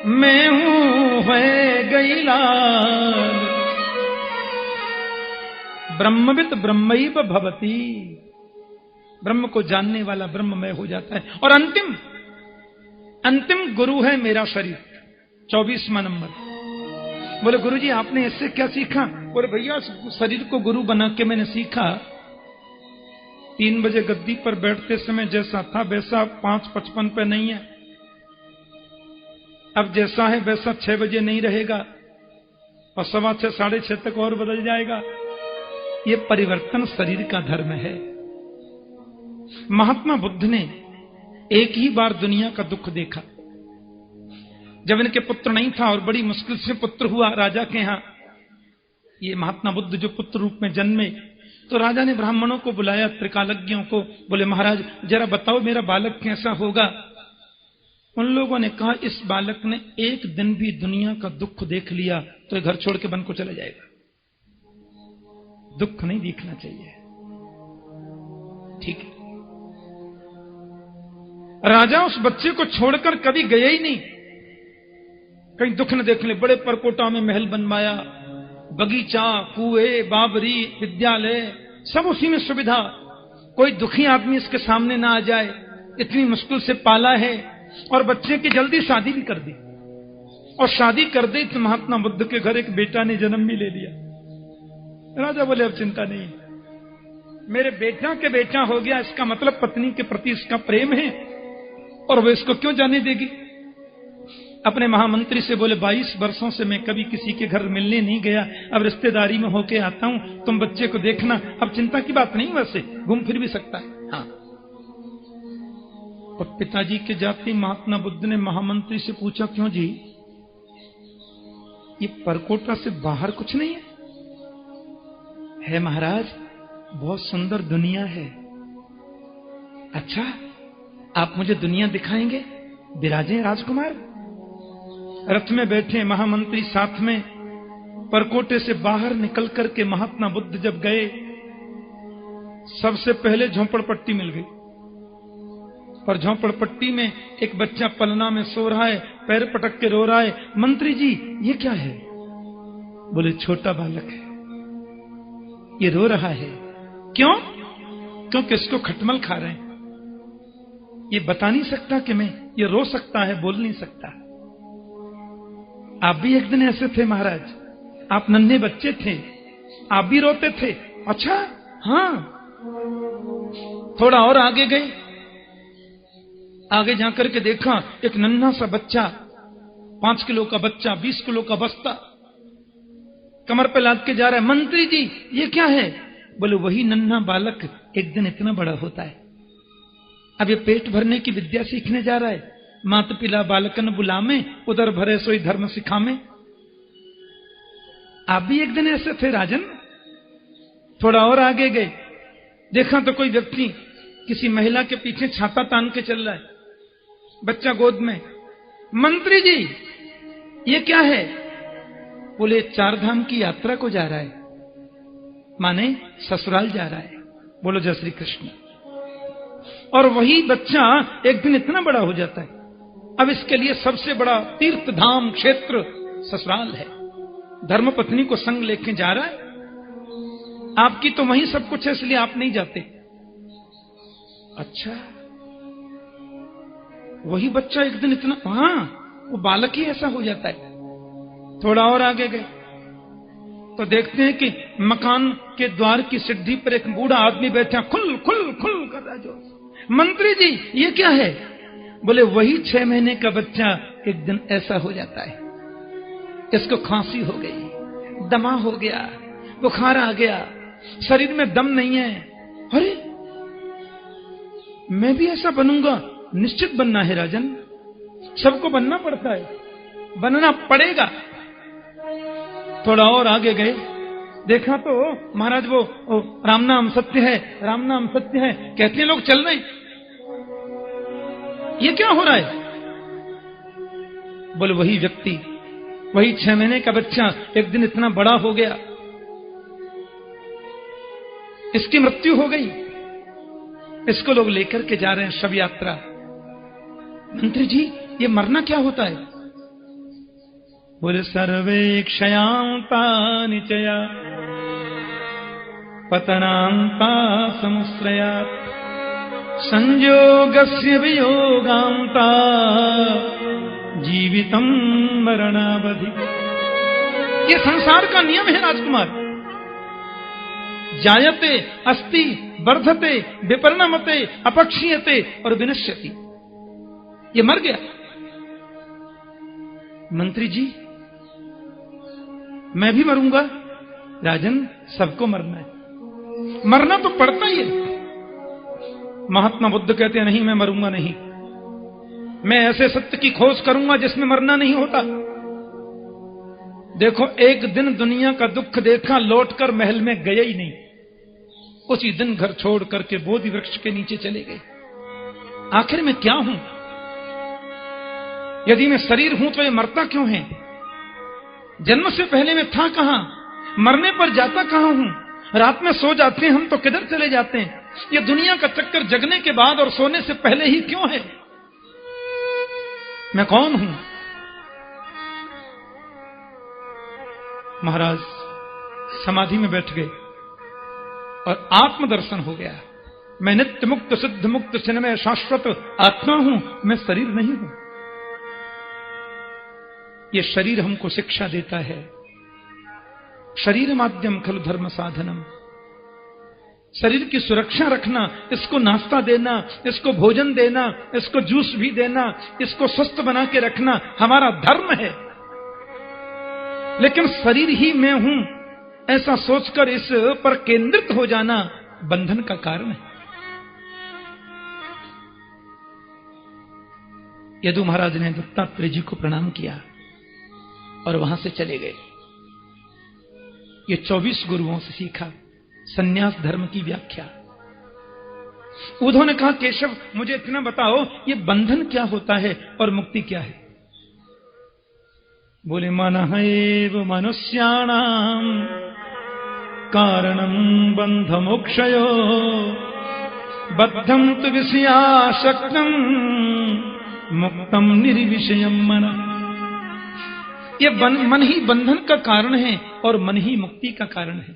मैं हूं है गई लाल। ब्रह्मविद ब्रह्मैव भवति, ब्रह्म को जानने वाला ब्रह्ममय हो जाता है। और अंतिम गुरु है मेरा शरीर, 24वां नंबर। बोले गुरुजी आपने इससे क्या सीखा? बोले भैया शरीर को गुरु बना के मैंने सीखा, 3 बजे गद्दी पर बैठते समय जैसा था वैसा 5:55 पे नहीं है। अब जैसा है वैसा 6 बजे नहीं रहेगा, और 6:15 6:30 तक और बदल जाएगा। ये परिवर्तन शरीर का धर्म है। महात्मा बुद्ध ने एक ही बार दुनिया का दुख देखा। जब इनके पुत्र नहीं था और बड़ी मुश्किल से पुत्र हुआ राजा के यहां, ये महात्मा बुद्ध जो पुत्र रूप में जन्मे, तो राजा ने ब्राह्मणों को बुलाया, त्रिकालज्ञों को। बोले महाराज जरा बताओ मेरा बालक कैसा होगा। उन लोगों ने कहा इस बालक ने एक दिन भी दुनिया का दुख देख लिया तो ये घर छोड़ के वन को चला जाएगा। दुख नहीं देखना चाहिए। ठीक है। राजा उस बच्चे को छोड़कर कभी गया ही नहीं, कहीं दुख न देख ले। बड़े परकोटा में महल बनवाया, बगीचा, कुएं, बाबरी, विद्यालय, सब उसी में सुविधा। कोई दुखी आदमी इसके सामने ना आ जाए, इतनी मुश्किल से पाला है। और बच्चे की जल्दी शादी भी कर दी, और शादी कर दी तो महात्मा बुद्ध के घर एक बेटा ने जन्म भी ले लिया। राजा बोले अब चिंता नहीं, मेरे बेटा के बेटा हो गया, इसका मतलब पत्नी के प्रति इसका प्रेम है और वो इसको क्यों जाने देगी। अपने महामंत्री से बोले 22 वर्षों से मैं कभी किसी के घर मिलने नहीं गया, अब रिश्तेदारी में होके आता हूं, तुम बच्चे को देखना। अब चिंता की बात नहीं, वैसे घूम फिर भी सकता है। हाँ। और पिताजी के जाते महात्मा बुद्ध ने महामंत्री से पूछा क्यों जी, ये परकोटा से बाहर कुछ नहीं है महाराज, बहुत सुंदर दुनिया है। अच्छा आप मुझे दुनिया दिखाएंगे, विराजे राजकुमार। रथ में बैठे महामंत्री साथ में, परकोटे से बाहर निकल करके महात्मा बुद्ध जब गए, सबसे पहले झोपड़पट्टी मिल गई। और झोपड़पट्टी में एक बच्चा पलना में सो रहा है, पैर पटक के रो रहा है। मंत्री जी ये क्या है? बोले छोटा बालक है, ये रो रहा है। क्यों? क्योंकि इसको खटमल खा रहे हैं। ये बता नहीं सकता कि मैं, ये रो सकता है, बोल नहीं सकता। आप भी एक दिन ऐसे थे महाराज, आप नन्हे बच्चे थे, आप भी रोते थे। अच्छा हाँ। थोड़ा और आगे गए, आगे जाकर के देखा एक नन्हा सा बच्चा, 5 किलो का बच्चा, 20 किलो का बस्ता कमर पे लाद के जा रहा है। मंत्री जी ये क्या है? बोले वही नन्हा बालक एक दिन इतना बड़ा होता है। अब ये पेट भरने की विद्या सीखने जा रहा है। मात पिला बालकन बुलामे, उधर भरे सोई धर्म सिखामे। आप भी एक दिन ऐसे थे राजन। थोड़ा और आगे गए, देखा तो कोई व्यक्ति किसी महिला के पीछे छाता तान के चल रहा है, बच्चा गोद में। मंत्री जी ये क्या है? बोले 4 धाम की यात्रा को जा रहा है, माने ससुराल जा रहा है। बोलो जय श्री कृष्ण। और वही बच्चा एक दिन इतना बड़ा हो जाता है। अब इसके लिए सबसे बड़ा तीर्थ धाम क्षेत्र ससुराल है। धर्मपत्नी को संग लेके जा रहा है। आपकी तो वहीं सब कुछ है, इसलिए आप नहीं जाते। अच्छा वही बच्चा एक दिन इतना, हाँ वो बालक ही ऐसा हो जाता है। थोड़ा और आगे गए तो देखते हैं कि मकान के द्वार की सीढ़ी पर एक बूढ़ा आदमी बैठा, खुल खुल खुल कर रहा है जो। मंत्री जी ये क्या है? बोले वही 6 महीने का बच्चा एक दिन ऐसा हो जाता है। इसको खांसी हो गई, दमा हो गया, बुखार आ गया, शरीर में दम नहीं है। अरे मैं भी ऐसा बनूंगा? निश्चित बनना है राजन, सबको बनना पड़ता है, बनना पड़ेगा। थोड़ा और आगे गए, देखा तो महाराज वो राम नाम सत्य है, राम नाम सत्य है कहते हैं लोग चल रहे। ये क्या हो रहा है? बोले वही व्यक्ति, वही 6 महीने का बच्चा एक दिन इतना बड़ा हो गया, इसकी मृत्यु हो गई, इसको लोग लेकर के जा रहे हैं शव यात्रा। मंत्री जी ये मरना क्या होता है? बोले सर्वे क्षयांता निचया पतनांता समुश्रयात् संयोगस्य वियोगांता जीवितम मरणावधि। ये संसार का नियम है राजकुमार। जायते अस्ति वर्धते विपरिणमते अपक्षीयते और विनश्यति। ये मर गया। मंत्री जी मैं भी मरूंगा। राजन सबको मरना है, मरना तो पड़ता ही है। महात्मा बुद्ध कहते हैं नहीं मैं मरूंगा नहीं, मैं ऐसे सत्य की खोज करूंगा जिसमें मरना नहीं होता। देखो, एक दिन दुनिया का दुख देखा, लौटकर महल में गए ही नहीं। उसी दिन घर छोड़ करके बोधि वृक्ष के नीचे चले गए। आखिर मैं क्या हूं? यदि मैं शरीर हूं तो ये मरता क्यों है? जन्म से पहले मैं था कहां? मरने पर जाता कहां हूं? रात में सो जाते हैं हम तो किधर चले जाते हैं? ये दुनिया का चक्कर जगने के बाद और सोने से पहले ही क्यों है? मैं कौन हूं? महाराज समाधि में बैठ गए और आत्मदर्शन हो गया। मैं नित्य मुक्त सिद्ध मुक्त चिन्मय शाश्वत आत्मा हूं, मैं शरीर नहीं हूं। यह शरीर हमको शिक्षा देता है। शरीर माध्यम खलु धर्म साधनम। शरीर की सुरक्षा रखना, इसको नाश्ता देना, इसको भोजन देना, इसको जूस भी देना, इसको स्वस्थ बना के रखना हमारा धर्म है। लेकिन शरीर ही मैं हूं ऐसा सोचकर इस पर केंद्रित हो जाना बंधन का कारण है। यदु महाराज ने दत्तात्रेय जी को प्रणाम किया और वहां से चले गए। ये 24 गुरुओं से सीखा सन्यास धर्म की व्याख्या। उन्होंने कहा, केशव मुझे इतना बताओ, ये बंधन क्या होता है और मुक्ति क्या है? बोले, मनः एव मनुष्याणाम कारणम बंध मोक्षयो बद्धम तु विषयासक्तम मुक्तम निर्विषयम मन। ये मन ही बंधन का कारण है और मन ही मुक्ति का कारण है।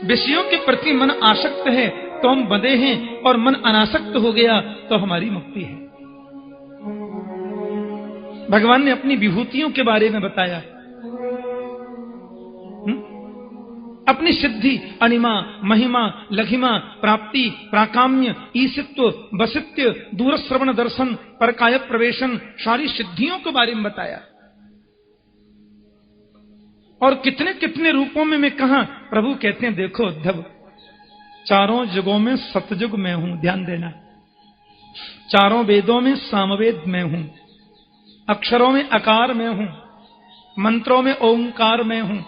विषयों के प्रति मन आसक्त है तो हम बंधे हैं, और मन अनासक्त हो गया तो हमारी मुक्ति है। भगवान ने अपनी विभूतियों के बारे में बताया। अपनी सिद्धि, अनिमा, महिमा, लघिमा, प्राप्ति, प्राकाम्य, ईसित्व, वसित्य, दूरश्रवण दर्शन, परकाय प्रवेशन, सारी सिद्धियों के बारे में बताया। और कितने कितने रूपों में मैं कहा। प्रभु कहते हैं, देखो उद्धव, चारों युगों में सतयुग में हूं, ध्यान देना। चारों वेदों में सामवेद में हूं, अक्षरों में अकार में हूं, मंत्रों में ओंकार में हूं,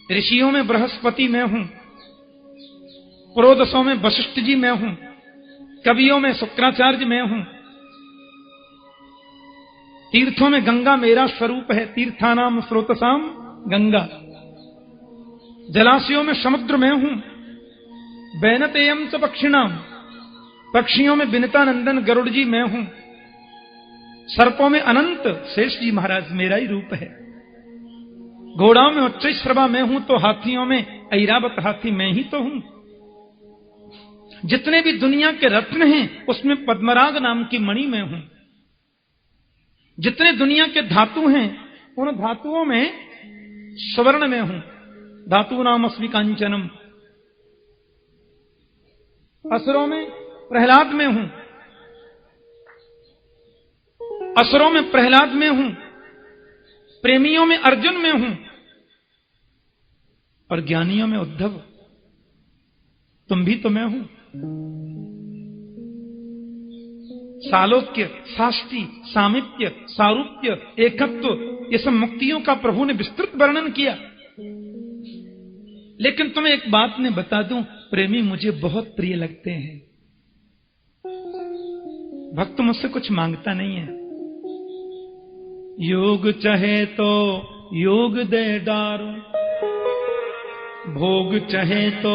ऋषियों में बृहस्पति में हूं, पुरोदसों में वशिष्ठ जी में हूं, कवियों में शुक्राचार्य में हूं, तीर्थों में गंगा मेरा स्वरूप है, तीर्थानाम स्रोतसाम गंगा। जलाशयों में समुद्र में हूं, बैनतेयम च पक्षिणाम, पक्षियों में बिनता नंदन गरुड़ जी मैं हूं, सर्पों में अनंत शेष जी महाराज मेरा ही रूप है, घोड़ाओं में उच्चैश्रवा मैं हूं, तो हाथियों में ऐरावत हाथी मैं ही तो हूं। जितने भी दुनिया के रत्न हैं उसमें पद्मराग नाम की मणि में हूं। जितने दुनिया के धातु हैं उन धातुओं में स्वर्ण में हूं। धातु नाम अस्मि कांचनम। असुरों में प्रहलाद में हूं, असुरों में प्रहलाद में हूं, प्रेमियों में अर्जुन में हूं, और ज्ञानियों में उद्धव तुम भी तो मैं हूं। सालोक्य, साष्टी, सामिप्य, सारूप्य, एकत्व, ये सब मुक्तियों का प्रभु ने विस्तृत वर्णन किया। लेकिन तुम्हें एक बात मैं बता दूं, प्रेमी मुझे बहुत प्रिय लगते हैं। भक्त मुझसे कुछ मांगता नहीं है। योग चाहे तो योग दे डारो, भोग चाहे तो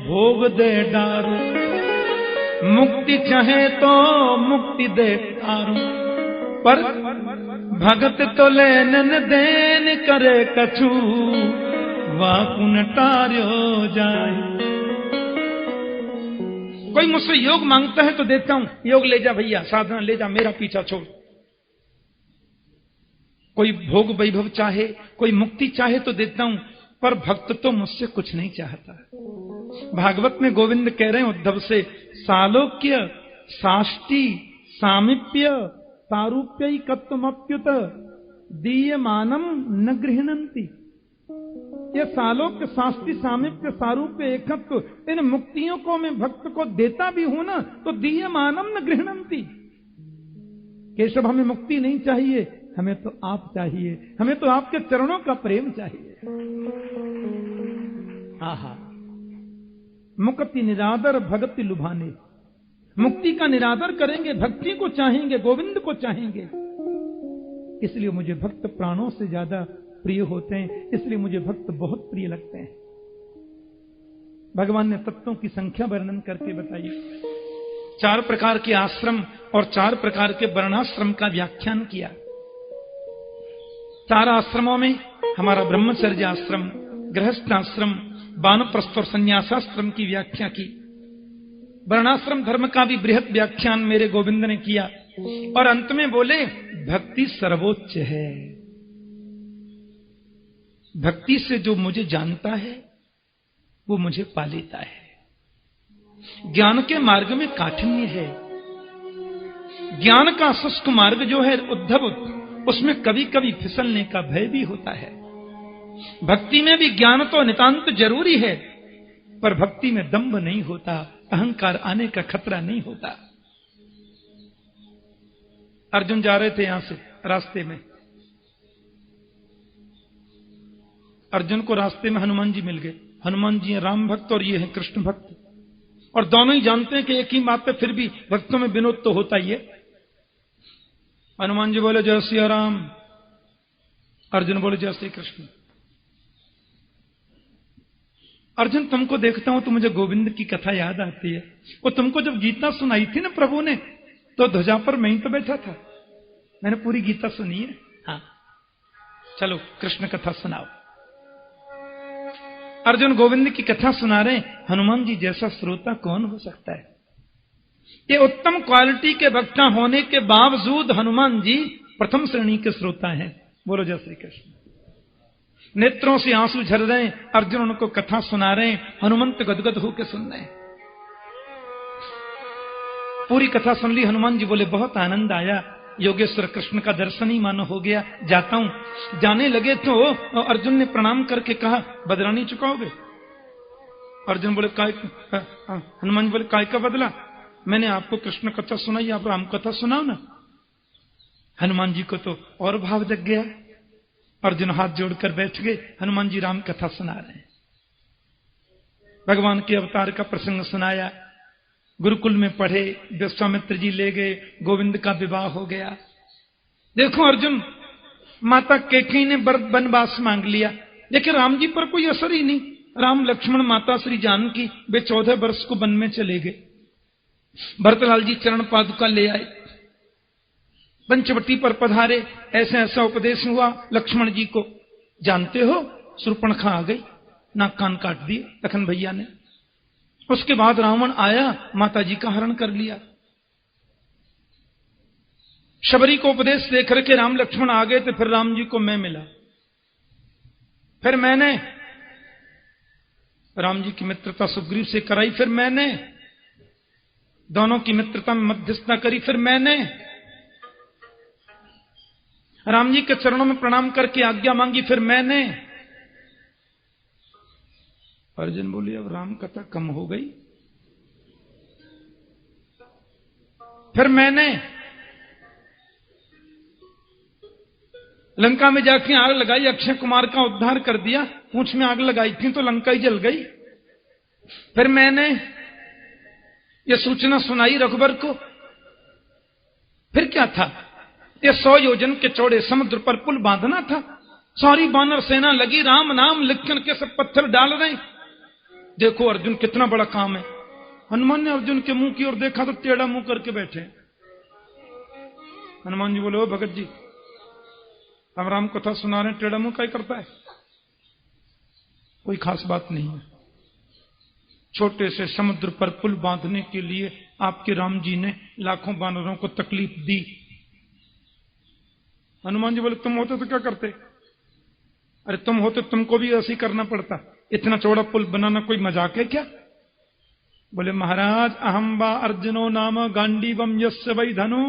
भोग दे डारो, मुक्ति चाहे तो मुक्ति दे डारो, पर भगत तो लेनन देन करे कछु, वाकुन टार्यो जाए। कोई मुझसे योग मांगता है तो देता हूं, योग ले जा भैया, साधना ले जा, मेरा पीछा छोड़। कोई भोग वैभव चाहे, कोई मुक्ति चाहे तो देता हूं, पर भक्त तो मुझसे कुछ नहीं चाहता। भागवत में गोविंद कह रहे हैं उद्धव से, सालोक्य, साष्टी, सामिप्य, सारूप्यैकत्वमप्युत दीयमानम न गृह्णन्ति। ये सालोक्य, साष्टी, सामिप्य, सारूप्य, एकत्व, इन मुक्तियों को मैं भक्त को देता भी हूं ना, तो दीयमानम न गृह्णन्ति, केशव हमें मुक्ति नहीं चाहिए, हमें तो आप चाहिए, हमें तो आपके चरणों का प्रेम चाहिए। आहा, मुक्ति निरादर भक्ति लुभाने, मुक्ति का निरादर करेंगे, भक्ति को चाहेंगे, गोविंद को चाहेंगे। इसलिए मुझे भक्त प्राणों से ज्यादा प्रिय होते हैं, इसलिए मुझे भक्त बहुत प्रिय लगते हैं। भगवान ने तत्वों की संख्या वर्णन करके बताई। 4 प्रकार के आश्रम और 4 प्रकार के वर्णाश्रम का व्याख्यान किया। 4 आश्रमों में हमारा ब्रह्मचर्य आश्रम, गृहस्थ आश्रम, वानप्रस्थ और संन्यासाश्रम की व्याख्या की। वर्णाश्रम धर्म का भी बृहत व्याख्यान मेरे गोविंद ने किया और अंत में बोले भक्ति सर्वोच्च है। भक्ति से जो मुझे जानता है वो मुझे पा लेता है। ज्ञान के मार्ग में काठिन्य है। ज्ञान का शुष्क मार्ग जो है उद्धव, उसमें कभी कभी फिसलने का भय भी होता है। भक्ति में भी ज्ञान तो नितांत जरूरी है, पर भक्ति में दंभ नहीं होता, अहंकार आने का खतरा नहीं होता। अर्जुन जा रहे थे यहां से, रास्ते में अर्जुन को रास्ते में हनुमान जी मिल गए। हनुमान जी हैं राम भक्त और ये हैं कृष्ण भक्त, और दोनों ही जानते हैं कि एक ही बात पे फिर भी भक्तों में विनोद तो होता ही है। हनुमान जी बोले जय श्री राम, अर्जुन बोले जय श्री कृष्ण। अर्जुन तुमको देखता हूं तो मुझे गोविंद की कथा याद आती है। वो तुमको जब गीता सुनाई थी ना प्रभु ने, तो ध्वजा पर मैं ही तो बैठा था। मैंने पूरी गीता सुनी है। हाँ, चलो कृष्ण कथा सुनाओ। अर्जुन गोविंद की कथा सुना रहे। हनुमान जी जैसा श्रोता कौन हो सकता है। ये उत्तम क्वालिटी के वक्ता होने के बावजूद हनुमान जी प्रथम श्रेणी के श्रोता हैं। बोलो जय श्री कृष्ण। नेत्रों से आंसू झर रहे हैं। अर्जुन उनको कथा सुना रहे हैं, हनुमंत गदगद होकर सुन रहे हैं। पूरी कथा सुन ली। हनुमान जी बोले बहुत आनंद आया, योगेश्वर कृष्ण का दर्शन ही मानो हो गया, जाता हूं। जाने लगे तो अर्जुन ने प्रणाम करके कहा बदला नहीं चुकाओगे। अर्जुन बोले काय, हनुमान बोले काय का बदला? मैंने आपको कृष्ण कथा सुनाई, आप राम कथा सुनाओ ना। हनुमान जी को तो और भाव जग गया। अर्जुन हाथ जोड़कर बैठ गए। हनुमान जी राम कथा सुना रहे हैं। भगवान के अवतार का प्रसंग सुनाया। गुरुकुल में पढ़े, विश्वामित्र जी ले गए, गोविंद का विवाह हो गया। देखो अर्जुन, माता कैकेयी ने वनवास मांग लिया, लेकिन राम जी पर कोई असर ही नहीं। राम लक्ष्मण माता श्री जानकी वे 14 वर्ष को वन में चले गए। भरतलाल जी चरण पादुका ले आए, पंचवटी पर पधारे। ऐसा ऐसा उपदेश हुआ लक्ष्मण जी को। जानते हो शूर्पणखा आ गई, नाक कान काट दिए लखन भैया ने। उसके बाद रावण आया, माता जी का हरण कर लिया। शबरी को उपदेश दे करके राम लक्ष्मण आ गए थे। फिर राम जी को मैं मिला। फिर मैंने राम जी की मित्रता सुग्रीव से कराई। फिर मैंने दोनों की मित्रता में मध्यस्थता करी। फिर मैंने राम जी के चरणों में प्रणाम करके आज्ञा मांगी। फिर मैंने अर्जुन बोली अब राम कथा कम हो गई। फिर मैंने लंका में जाके आग लगाई, अक्षय कुमार का उद्धार कर दिया। पूंछ में आग लगाई थी तो लंका ही जल गई। फिर मैंने ये सूचना सुनाई रघुबर को। फिर क्या था, ये 100 योजन के चौड़े समुद्र पर पुल बांधना था। सारी वानर सेना लगी, राम नाम लिखकर के सब पत्थर डाल रहे। देखो अर्जुन कितना बड़ा काम है। हनुमान ने अर्जुन के मुंह की ओर देखा तो टेढ़ा मुंह करके बैठे। हनुमान जी बोले ओ भगत जी, हम राम कथा सुना रहे, टेढ़ा मुंह क्या करता है? कोई खास बात नहीं है। छोटे से समुद्र पर पुल बांधने के लिए आपके राम जी ने लाखों वानरों को तकलीफ दी। हनुमान जी बोले तुम होते तो क्या करते? अरे तुम होते तुमको भी ऐसे ही करना पड़ता। इतना चौड़ा पुल बनाना कोई मजाक है क्या? बोले महाराज अहम वा अर्जुनो नाम गांडीवम यस्य वै धनु